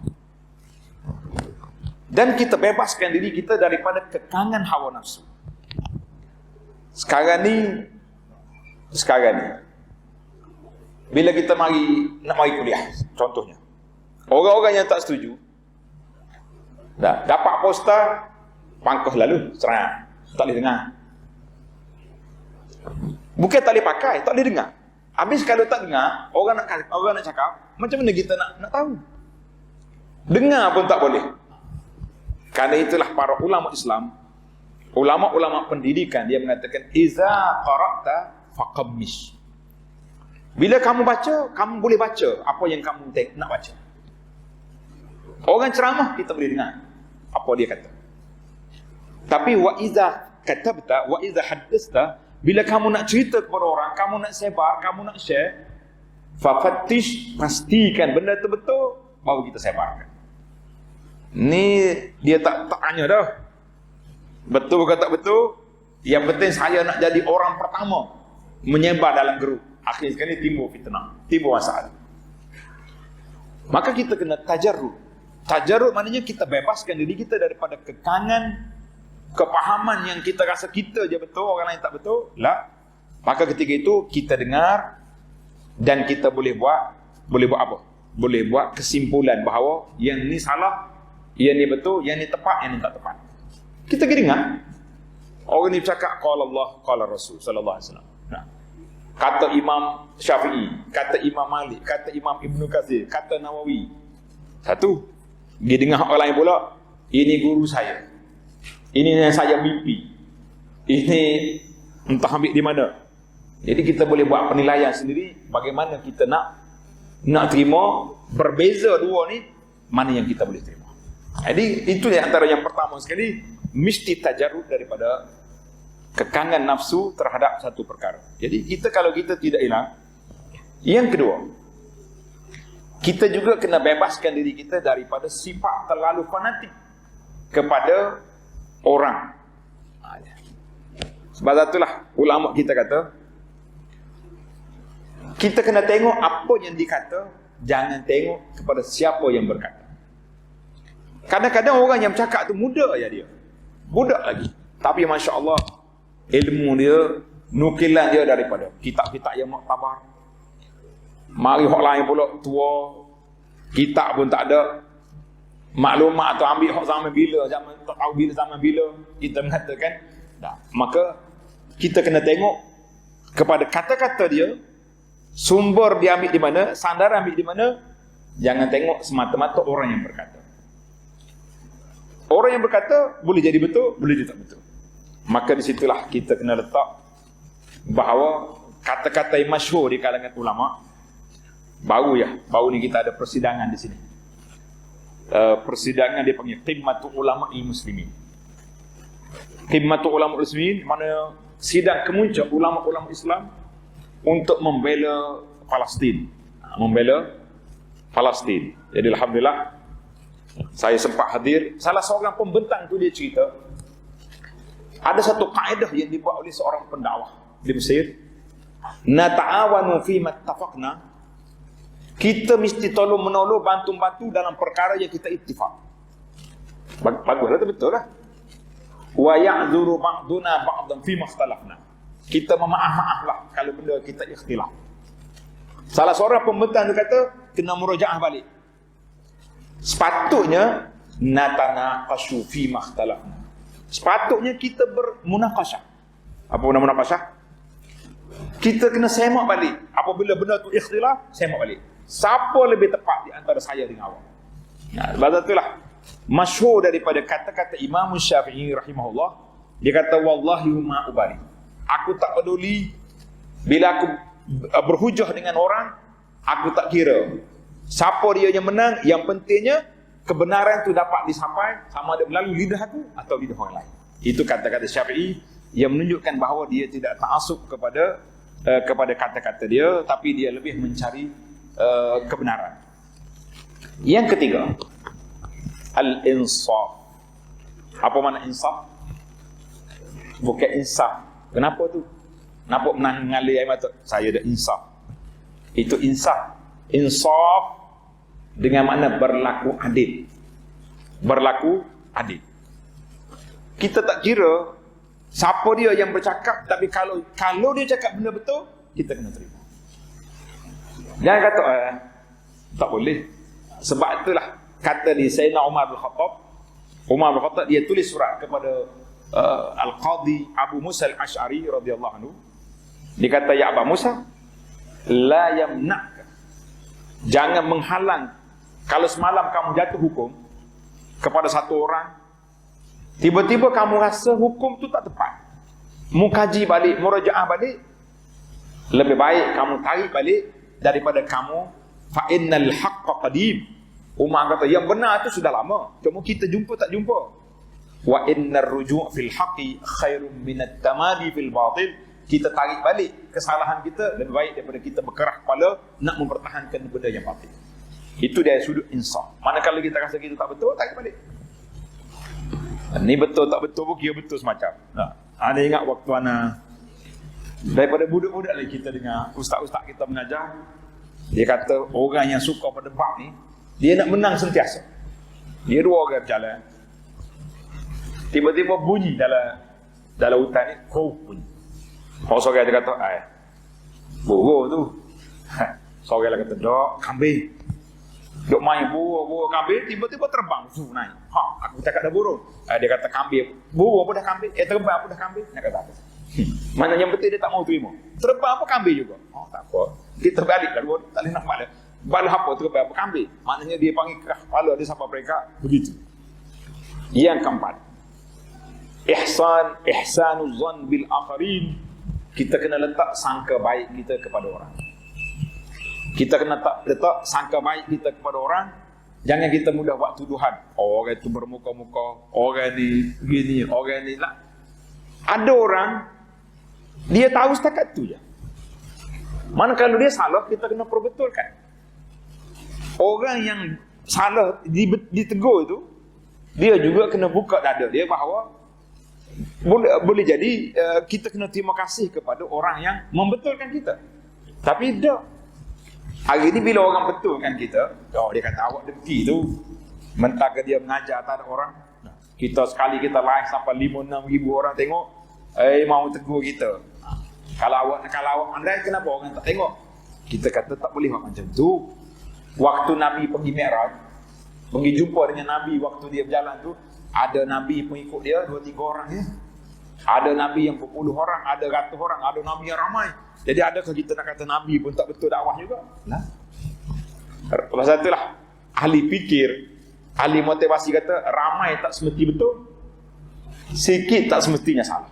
Dan kita bebaskan diri kita daripada kekangan hawa nafsu. Sekarang ni bila kita nak mari kuliah, contohnya orang-orang yang tak setuju dapat poster pangkah lalu serang, tak boleh dengar. Bukan tak boleh pakai, tak boleh dengar. Habis kalau tak dengar, orang nak cakap, macam mana kita nak tahu? Dengar pun tak boleh. Karena itulah para ulama Islam, ulama-ulama pendidikan, dia mengatakan iza qara'ta faqammish. Bila kamu baca, kamu boleh baca apa yang kamu nak baca. Orang ceramah kita boleh dengar apa dia kata. Tapi wa iza katabta wa iza haddasta, bila kamu nak cerita kepada orang, kamu nak sebar, kamu nak share, fafattish, pastikan benda itu betul baru kita sebarkan. Ni dia tak tanya dah. Betul ke tak betul? Yang penting saya nak jadi orang pertama menyebar dalam grup. Akhir sekali timbul fitnah, timbul masalah. Maka kita kena tajarrud. Tajarrud maknanya kita bebaskan diri kita daripada kekangan, kepahaman yang kita rasa kita je betul, orang lain tak betul. Lah. Maka ketika itu kita dengar dan kita boleh buat apa? Boleh buat kesimpulan bahawa yang ni salah, yang ni betul, yang ni tepat, yang ni tak tepat. Kita kena dengar. Orang ni bercakap qala Allah, qala Rasul sallallahu alaihi wasallam. Nah. Kata Imam Syafi'i, kata Imam Malik, kata Imam Ibnu Katsir, kata Nawawi. Satu. Dia dengar orang lain pula, ini guru saya. Ini yang saya mimpi. Ini entah ambil di mana. Jadi kita boleh buat penilaian sendiri bagaimana kita nak terima berbeza dua ni, mana yang kita boleh terima. Jadi itu antara yang pertama sekali, mesti tajarrud daripada kekangan nafsu terhadap satu perkara. Jadi kita kalau kita tidak hilang. Yang kedua, kita juga kena bebaskan diri kita daripada sifat terlalu fanatik kepada orang. Sebab itulah ulama kita kata, kita kena tengok apa yang dikata, jangan tengok kepada siapa yang berkata. Kadang-kadang orang yang bercakap tu muda ya dia. Budak lagi. Tapi Masya Allah, ilmu dia, nukilan dia daripada kitab-kitab yang muktabar. Mari hak lain pula tua, kitab pun tak ada, maklumat tu ambil hak zaman bila, zaman tak tahu bila zaman bila, kita mengatakan dah. Maka kita kena tengok kepada kata-kata dia, sumber dia ambil di mana, sandaran ambil di mana. Jangan tengok semata-mata orang yang berkata. Orang yang berkata boleh jadi betul, boleh jadi tak betul. Maka disitulah kita kena letak bahawa kata-kata yang masyhur di kalangan ulama. Baru ni kita ada persidangan di sini. Persidangan dia panggil Qimmatul Ulama Muslimin. Qimmatul Ulama Muslimin mana sidang kemuncak ulama-ulama Islam untuk membela Palestin. Membela Palestin. Jadi alhamdulillah saya sempat hadir. Salah seorang pembentang tu dia cerita, ada satu kaedah yang dibuat oleh seorang pendakwah di Mesir. Nata'awanu fi mattafaqna. Kita mesti tolong menolong, bantu-bantu dalam perkara yang kita ittifaq. Baguslah, betul lah. Wa ya'dzuru ba'duna ba'dan fi makhtalafna. Kita memaaf-maaflah kalau benda kita ikhtilaf. Salah seorang pembentang tu kata kena murojaah balik. Sepatutnya natanaqashu fi makhtalafna. Sepatutnya kita bermunaqasyah. Apa benda munaqasyah? Kita kena semak balik. Apabila benda tu ikhtilaf, semak balik. Siapa lebih tepat di antara saya dengan awak? Sebab itulah masyhur daripada kata-kata Imam Syafi'i rahimahullah. Dia kata wallahi ma ubali. Aku tak peduli bila aku berhujah dengan orang, aku tak kira siapa dia yang menang. Yang pentingnya kebenaran tu dapat disampai sama ada melalui lidah aku atau lidah orang lain. Itu kata-kata Syafi'i yang menunjukkan bahawa dia tidak ta'assub kepada kata-kata dia, tapi dia lebih mencari kebenaran. Yang ketiga, al-insaf. Apa makna insaf? Bukan insaf. Kenapa tu? Nampak mengalir air mata. Saya ada insaf. Itu insaf. Insaf dengan makna berlaku adil. Berlaku adil. Kita tak kira siapa dia yang bercakap, tapi kalau dia cakap benda betul, kita kena terima. Jangan kata tak boleh. Sebab itulah kata di Sayyidina Umar bin Khattab. Umar bin Khattab dia tulis surat kepada Al-Qadhi Abu Musa Al-Ash'ari radhiyallahu anhu. Dia kata, ya Abu Musa, la yamna'ka, jangan menghalang. Kalau semalam kamu jatuh hukum kepada satu orang, tiba-tiba kamu rasa hukum tu tak tepat, mukaji balik, murajaah balik, lebih baik kamu tarik balik daripada kamu fa innal haqqa qadim. Umar kata yang benar itu sudah lama, cuma kita jumpa tak jumpa. Wa innar ruju' fil haqqi khairum minat tamadi fil batil. Kita tarik balik kesalahan kita lebih baik daripada kita berkerah kepala nak mempertahankan benda yang batil. Itu dari sudut insaf. Manakala kita rasa kita tak betul, tarik balik. Ni betul tak betul pun kira betul semacam. Ada ingat waktu ana daripada budak-budak lagi kita dengar ustaz-ustaz kita mengajar, dia kata orang yang suka berdebat ni Dia nak menang sentiasa. Dia dua orang berjalan. Tiba-tiba bunyi dalam hutan ni, bunyi. Seorang dia kata, burung tu. Seorang dia kata, dok, kambing. Dok main burung kambing, tiba-tiba terbang. Naik. Aku cakap dah burung. Dia kata kambing. Burung pun dah kambing. Terbang pun dah kambing. Dia kata apa? Mana yang betul dia tak mau terima. Terbang apa kambing juga. Tak apa. Kita balik lah. Tak boleh nampak dia. Balah apa terbang apa kambing. Maknanya dia panggil kepala dia sampai mereka. Begitu. Yang keempat. Ihsanul zan bil akharin. Kita kena letak sangka baik kita kepada orang. Kita kena letak sangka baik kita kepada orang. Jangan kita mudah buat tuduhan. Orang itu bermuka-muka. Orang ni begini. Orang ni lah. Ada orang, dia tahu setakat tu je. Mana kalau dia salah, kita kena perbetulkan. Orang yang salah ditegur itu, dia juga kena buka dada dia bahawa boleh jadi kita kena terima kasih kepada orang yang membetulkan kita. Tapi tak. Hari ni bila orang betulkan kita, dia kata awak dengki tu, mentah ke dia mengajar tak ada orang. Kita sekali kita live sampai 5-6 ribu orang tengok, mau tegur kita. Kalau awak andai kenapa orang tak tengok? Kita kata tak boleh buat macam tu. Waktu Nabi pergi Mi'raj, pergi jumpa dengan Nabi waktu dia berjalan tu, ada Nabi pengikut dia 2-3 orang ya. Ada Nabi yang berpuluh orang, ada ratus orang, ada Nabi yang ramai. Jadi adakah kita nak kata Nabi pun tak betul dakwah juga? Nah. Pasal itulah ahli fikir, ahli motivasi kata ramai tak semesti betul, sikit tak semestinya salah.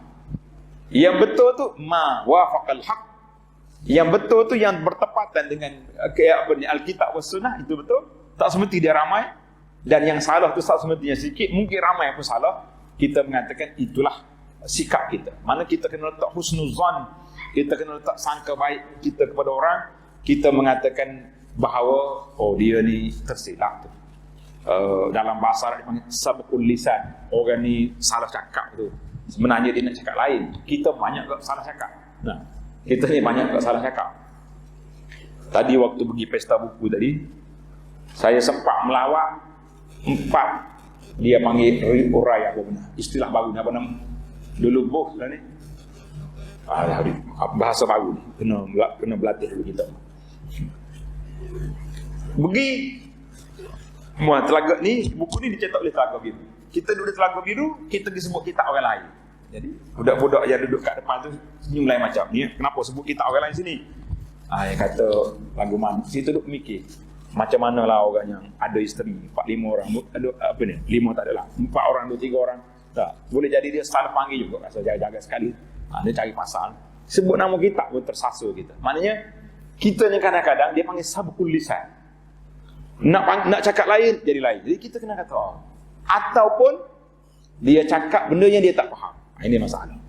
Yang betul tu ma wafaqal haq. Yang betul tu yang bertepatan dengan Alkitab was sunnah, itu betul. Tak semesti dia ramai. Dan yang salah tu tak semestinya sikit, mungkin ramai pun salah. Kita mengatakan itulah sikap kita. Mana kita kena letak husnuzan, kita kena letak sangka baik kita kepada orang. Kita mengatakan bahawa dia ni tersilap tu. Dalam bahasa Arab dipanggil sabqul lisan. Orang ni salah cakap tu. Sebenarnya dia nak cakap lain. Kita banyak tak salah cakap. Nah, kita ni banyak tak salah cakap. Tadi waktu pergi pesta buku tadi, saya sempat melawat 4. Dia panggil urai apa benar. Istilah baru ni apa nama? Dulu boh lah ni. Bahasa baru ni. Kena berlatih dulu kita. Pergi Telaga ni, buku ni dicetak oleh Telaga Biru. Kita duduk di Telaga Biru, kita disebut kitab orang lain. Jadi budak-budak yang duduk kat depan tu senyum lain macam ni. Kenapa sebut kitab orang lain sini? Yang kata lagu mana? Situ duduk mikir. Macam manalah orang yang ada isteri 4-5 orang, ada apa ni? 5 tak adalah. 4 orang, 2-3 orang. Tak. Boleh jadi dia salah panggil juga, rasa jaga-jaga sekali. Dia cari pasal. Sebut nama kitab pun tersasar kita. Maknanya kita ni kadang-kadang dia panggil sabqul lisan. Nak cakap lain jadi lain. Jadi kita kena kata ataupun dia cakap benda yang dia tak faham. Ini masalah.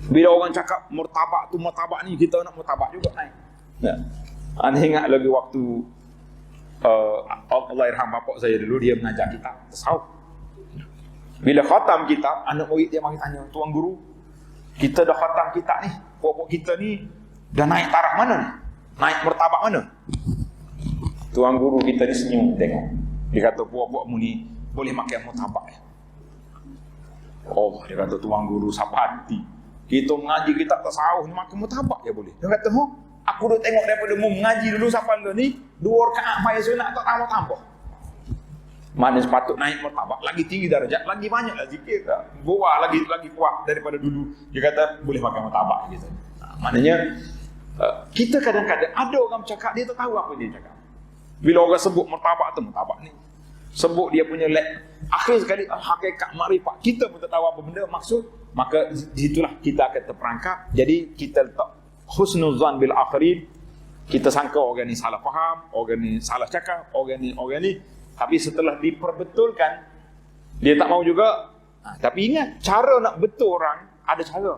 Bila orang cakap murtabak tu murtabak ni, kita nak murtabak juga naik. Anda ingat lagi waktu Allah irham bapak saya dulu, dia mengajar kitab tasawuf. Bila khatam kitab, anak murid dia mari tanya, "Tuan guru, kita dah khatam kitab ni, puak-puak kita ni dah naik taraf mana ni? Naik murtabak mana?" Tuan guru kita ni senyum tengok. Dia kata, "Puak-puakmu ni boleh makan murtabak." Dia kata, "Tuan guru sapati. Kita mengaji kitab tasawuf ni makan murtabak je boleh." Dia kata, "Aku dah tengok daripada mu mengaji dulu sampai ni 2 rakaat maya sunat tak tambah-tambah. Mana sepatut naik murtabak, lagi tinggi darjat, lagi banyaklah zikir, buah lagi kuat daripada dulu." Dia kata, "Boleh makan murtabak gitu." Maknanya kita kadang-kadang ada orang bercakap dia tak tahu apa dia cakap. Bila orang sebut murtabak tu murtabak ni, sebut dia punya akhir sekali hakikat makrifat, kita pun tak tahu apa benda maksud, maka disitulah kita akan terperangkap. Jadi kita letak husnuzan bil akhirin. Kita sangka orang ni salah faham, orang ni salah cakap, orang ni. Tapi setelah diperbetulkan, dia tak mau juga. Tapi ingat, cara nak betul orang ada cara.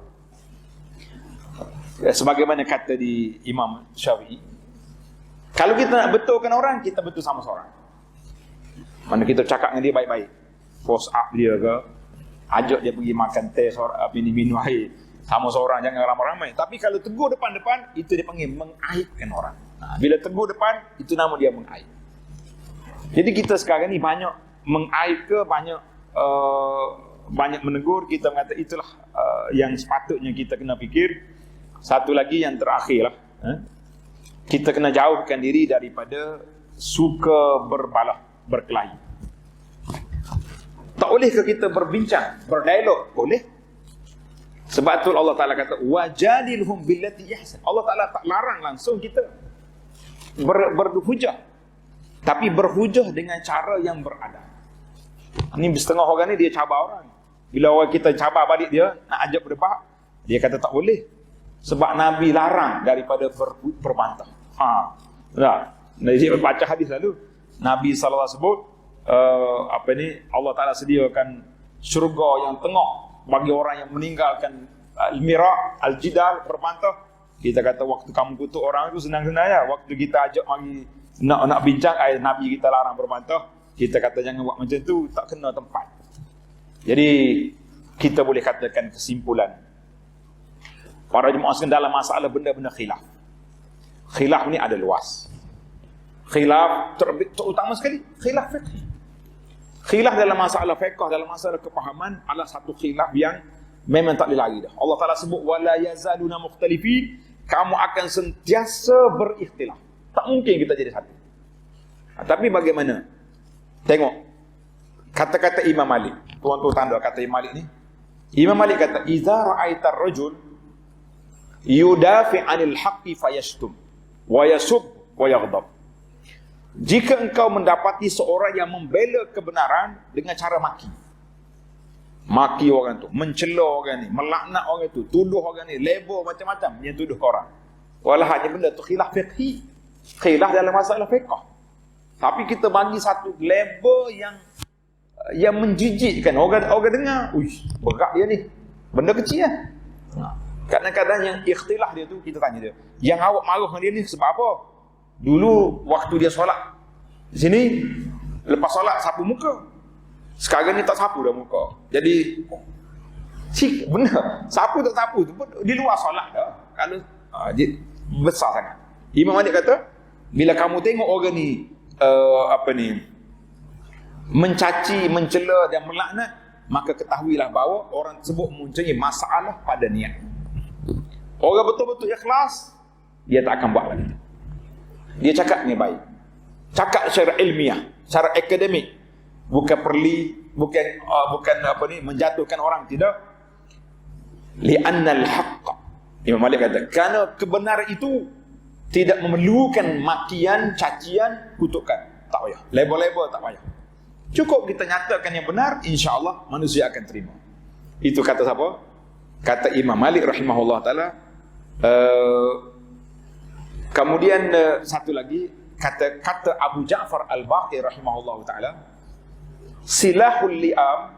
Sebagaimana kata di Imam Syafi'i, kalau kita nak betulkan orang, kita betul sama seorang. Mana kita cakap dengan dia baik-baik, post up dia ke, ajak dia pergi makan teh, minum air sama seorang, jangan ramai-ramai. Tapi kalau tegur depan-depan, itu dia panggil mengaibkan orang. Bila tegur depan, itu nama dia mengaib. Jadi kita sekarang ni banyak mengaib ke, banyak menegur, kita mengata itulah yang sepatutnya kita kena fikir. Satu lagi yang terakhir lah, kita kena jauhkan diri daripada suka berbalah, berkelahi. Tak boleh ke kita berbincang, berdialog? Boleh. Sebab tu Allah Ta'ala kata wajadilhum billati ihsan. Allah Ta'ala tak larang langsung kita berhujah, tapi berhujah dengan cara yang beradab. Ni setengah orang ni dia cabar orang. Bila orang kita cabar balik dia, nak ajak berdebat, dia kata tak boleh. Sebab Nabi larang daripada berbantah. Dia baca hadis lalu, Nabi SAW sebut Allah Ta'ala sediakan syurga yang tengah bagi orang yang meninggalkan al-mira', al-jidal, berbantah. Kita kata waktu kamu kutuk orang itu senang-senang ya. Waktu kita ajak mari nak bincang, Nabi kita larang berbantah. Kita kata jangan buat macam tu, tak kena tempat. Jadi kita boleh katakan kesimpulan, para jemaah sekalian, dalam masalah benda-benda khilaf. Khilaf ni ada luas. Khilaf terutama sekali khilaf fiqh. Khilaf dalam masalah fiqh, dalam masalah kepahaman adalah satu khilaf yang memang tak boleh lari dah. Allah Ta'ala sebut wala yazaluna mukhtalifin, kamu akan sentiasa berikhtilaf. Tak mungkin kita jadi satu. Tapi bagaimana? Tengok kata-kata Imam Malik. Tuan-tuan tanda kata Imam Malik ni. Imam Malik kata idza ra'aita ar-rajul yudafi 'anil haqqi fayashtum wa yasub wa yaghdab. Jika engkau mendapati seorang yang membela kebenaran dengan cara maki orang tu, mencela orang ni, melaknat orang tu, tuduh orang ni, label macam-macam yang tuduh ke orang. Walau hanya benda tu khilaf fiqhi, khilaf dalam masalah fiqh. Tapi kita bagi satu label yang menjijikkan orang dengar. Uish, berat dia ni. Benda kecil lah. Kadang-kadang yang ikhtilaf dia tu, kita tanya dia, yang awak marah dengan dia ni sebab apa? Dulu waktu dia solat di sini, lepas solat sapu muka. Sekarang ni tak sapu dah muka. Jadi benar, sapu tak sapu tu di luar solat dah. Kalau besar sangat. Imam Malik kata, bila kamu tengok orang ni mencaci, mencela dan melaknat, maka ketahuilah bahawa orang tersebut mempunyai masalah pada niat. Orang betul-betul ikhlas, dia tak akan buat lagi. Dia cakap ni baik, cakap secara ilmiah, secara akademik, bukan menjatuhkan orang, tidak. Li'annal haqqa, Imam Malik kata, kerana kebenaran itu tidak memerlukan makian, cacian, kutukan. Tak payah. Label-label tak payah. Cukup kita nyatakan yang benar, insya-Allah manusia akan terima. Itu kata siapa? Kata Imam Malik rahimahullah ta'ala. Kemudian satu lagi, kata Abu Ja'far Al-Baqir rahimahullah ta'ala, silahul li'am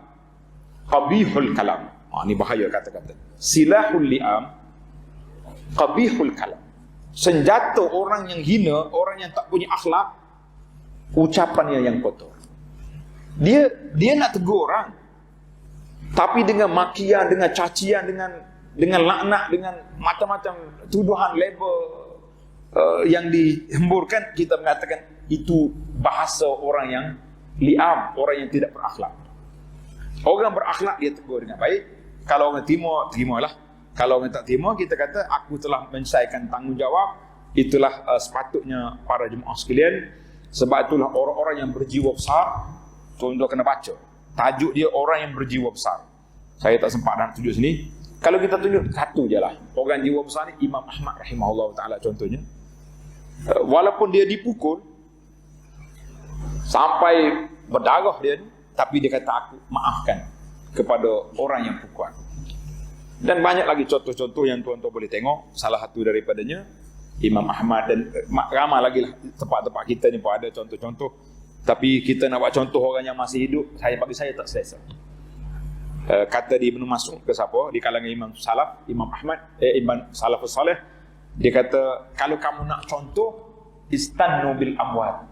qabihul kalam. Ini bahaya kata-kata. Silahul li'am qabihul kalam. Senjata orang yang hina, orang yang tak punya akhlak, ucapannya yang kotor. Dia nak tegur orang, tapi dengan makian, dengan cacian, dengan laknat, dengan macam-macam tuduhan, label yang dihemburkan, kita mengatakan itu bahasa orang yang li'am, orang yang tidak berakhlak. Orang berakhlak dia tegur dengan baik. Kalau orang terimalah. Kalau orang tak terima, kita kata aku telah menyelesaikan tanggungjawab. Itulah sepatutnya para jemaah sekalian. Sebab itulah orang-orang yang berjiwa besar, tuan-tuan kena baca tajuk dia, orang yang berjiwa besar. Saya tak sempat nak tunjuk sini. Kalau kita tunjuk satu je lah, orang jiwa besar ni Imam Ahmad rahimahullah ta'ala contohnya. Walaupun dia dipukul sampai berdarah dia ni, tapi dia kata aku maafkan kepada orang yang pukul aku. Dan banyak lagi contoh-contoh yang tuan-tuan boleh tengok. Salah satu daripadanya Imam Ahmad, dan ramai lagi lah tempat-tempat kita ni pun ada contoh-contoh. Tapi kita nak buat contoh orang yang masih hidup, bagi saya tak selesa. Kata di Ibnu Mas'ud ke siapa, di kalangan Imam Salaf, Imam Ahmad, Imam Salafus Saleh, dia kata kalau kamu nak contoh, istannu bil amwat.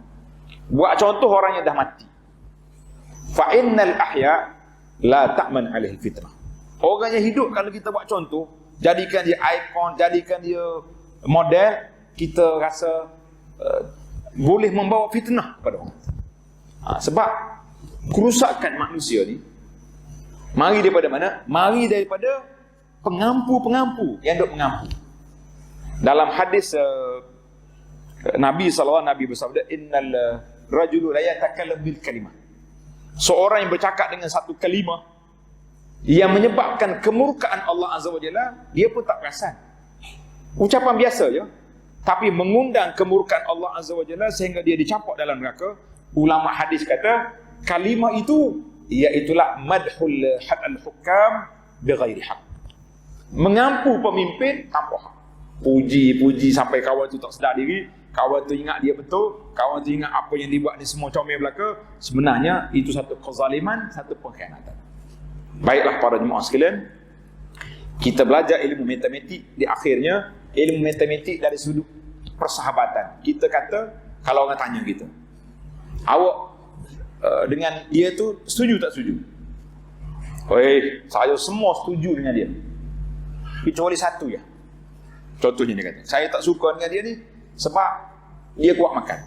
Buat contoh orang yang dah mati. Fa innal ahya la ta'man alaihi fitnah. Orang yang hidup, kalau kita buat contoh, jadikan dia ikon, jadikan dia model, kita rasa boleh membawa fitnah pada orang. Sebab kerusakan manusia ni mari daripada mana? Mari daripada pengampu-pengampu yang duk mengampu. Dalam hadis Nabi SAW, Nabi bersabda, innal rajulu la yatakallam bil kalimah. Seorang yang bercakap dengan satu kalimah yang menyebabkan kemurkaan Allah Azza wa Jalla, dia pun tak perasan. Ucapan biasa je, tapi mengundang kemurkaan Allah Azza wa Jalla sehingga dia dicapak dalam neraka. Ulama hadis kata, kalimah itu iaitulah madhul al-hukam bighairi haq. Mengampu pemimpin tanpa hak. Puji-puji sampai kawan tu tak sedar diri, kawan tu ingat dia betul, kawan tu ingat apa yang dibuat ni semua comel belaka. Sebenarnya itu satu kezaliman, satu pengkhianatan. Baiklah para jemaah sekalian, kita belajar ilmu matematik. Di akhirnya ilmu matematik dari sudut persahabatan. Kita kata, kalau orang tanya kita, awak dengan dia tu setuju tak setuju? Saya semua setuju dengan dia, kecuali satu ya. Contohnya dia kata, saya tak suka dengan dia ni sebab dia kuat makan.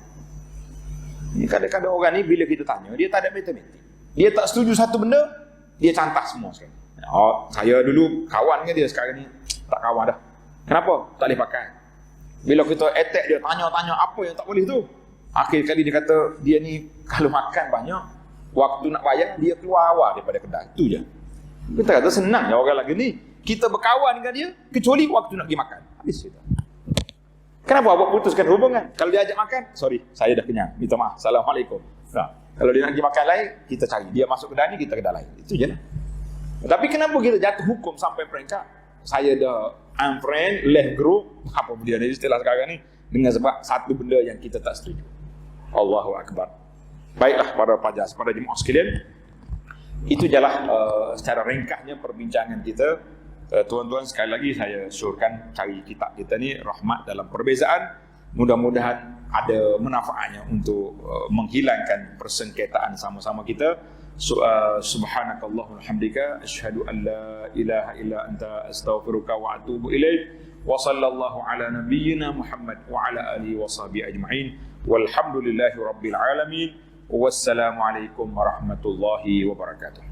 Ni kadang-kadang orang ni bila kita tanya, dia tak ada matematik. Dia tak setuju satu benda, dia cantah semua sekali. Saya dulu kawan dengan dia, sekarang ni tak kawan dah. Kenapa? Tak boleh pakai. Bila kita attack dia, tanya-tanya apa yang tak boleh tu, akhir kali dia kata, dia ni kalau makan banyak, waktu nak bayar, dia keluar awal daripada kedai. Itu je. Kita kata senang je orang lagi ni. Kita berkawan dengan dia, kecuali waktu nak pergi makan. Habis kita. Kenapa awak putuskan hubungan? Kalau dia ajak makan, sorry, saya dah kenyang, minta maaf, Assalamualaikum. Kalau dia nak pergi makan lain, kita cari. Dia masuk kedai ni, kita kedai lain. Itu je lah. Tapi kenapa kita jatuh hukum sampai peringkat saya dah unfriend, left group, apa dia ni istilah sekarang ni, dengan sebab satu benda yang kita tak setuju. Allahu Akbar. Baiklah para jemaah sekalian, itu jelah secara ringkasnya perbincangan kita. Tuan-tuan, sekali lagi saya syorkan cari kitab kita ni, Rahmat Dalam Perbezaan. Mudah-mudahan ada manfaatnya untuk menghilangkan persengketaan sama-sama kita. Subhanakallahumma hamdika asyhadu an la ilaha illa anta astaghfiruka wa atubu ilaik. Wa sallallahu ala nabiyyina Muhammad wa ala alihi wa sahbihi ajma'in. Walhamdulillahi rabbil alamin. Wassalamu alaikum warahmatullahi wabarakatuh.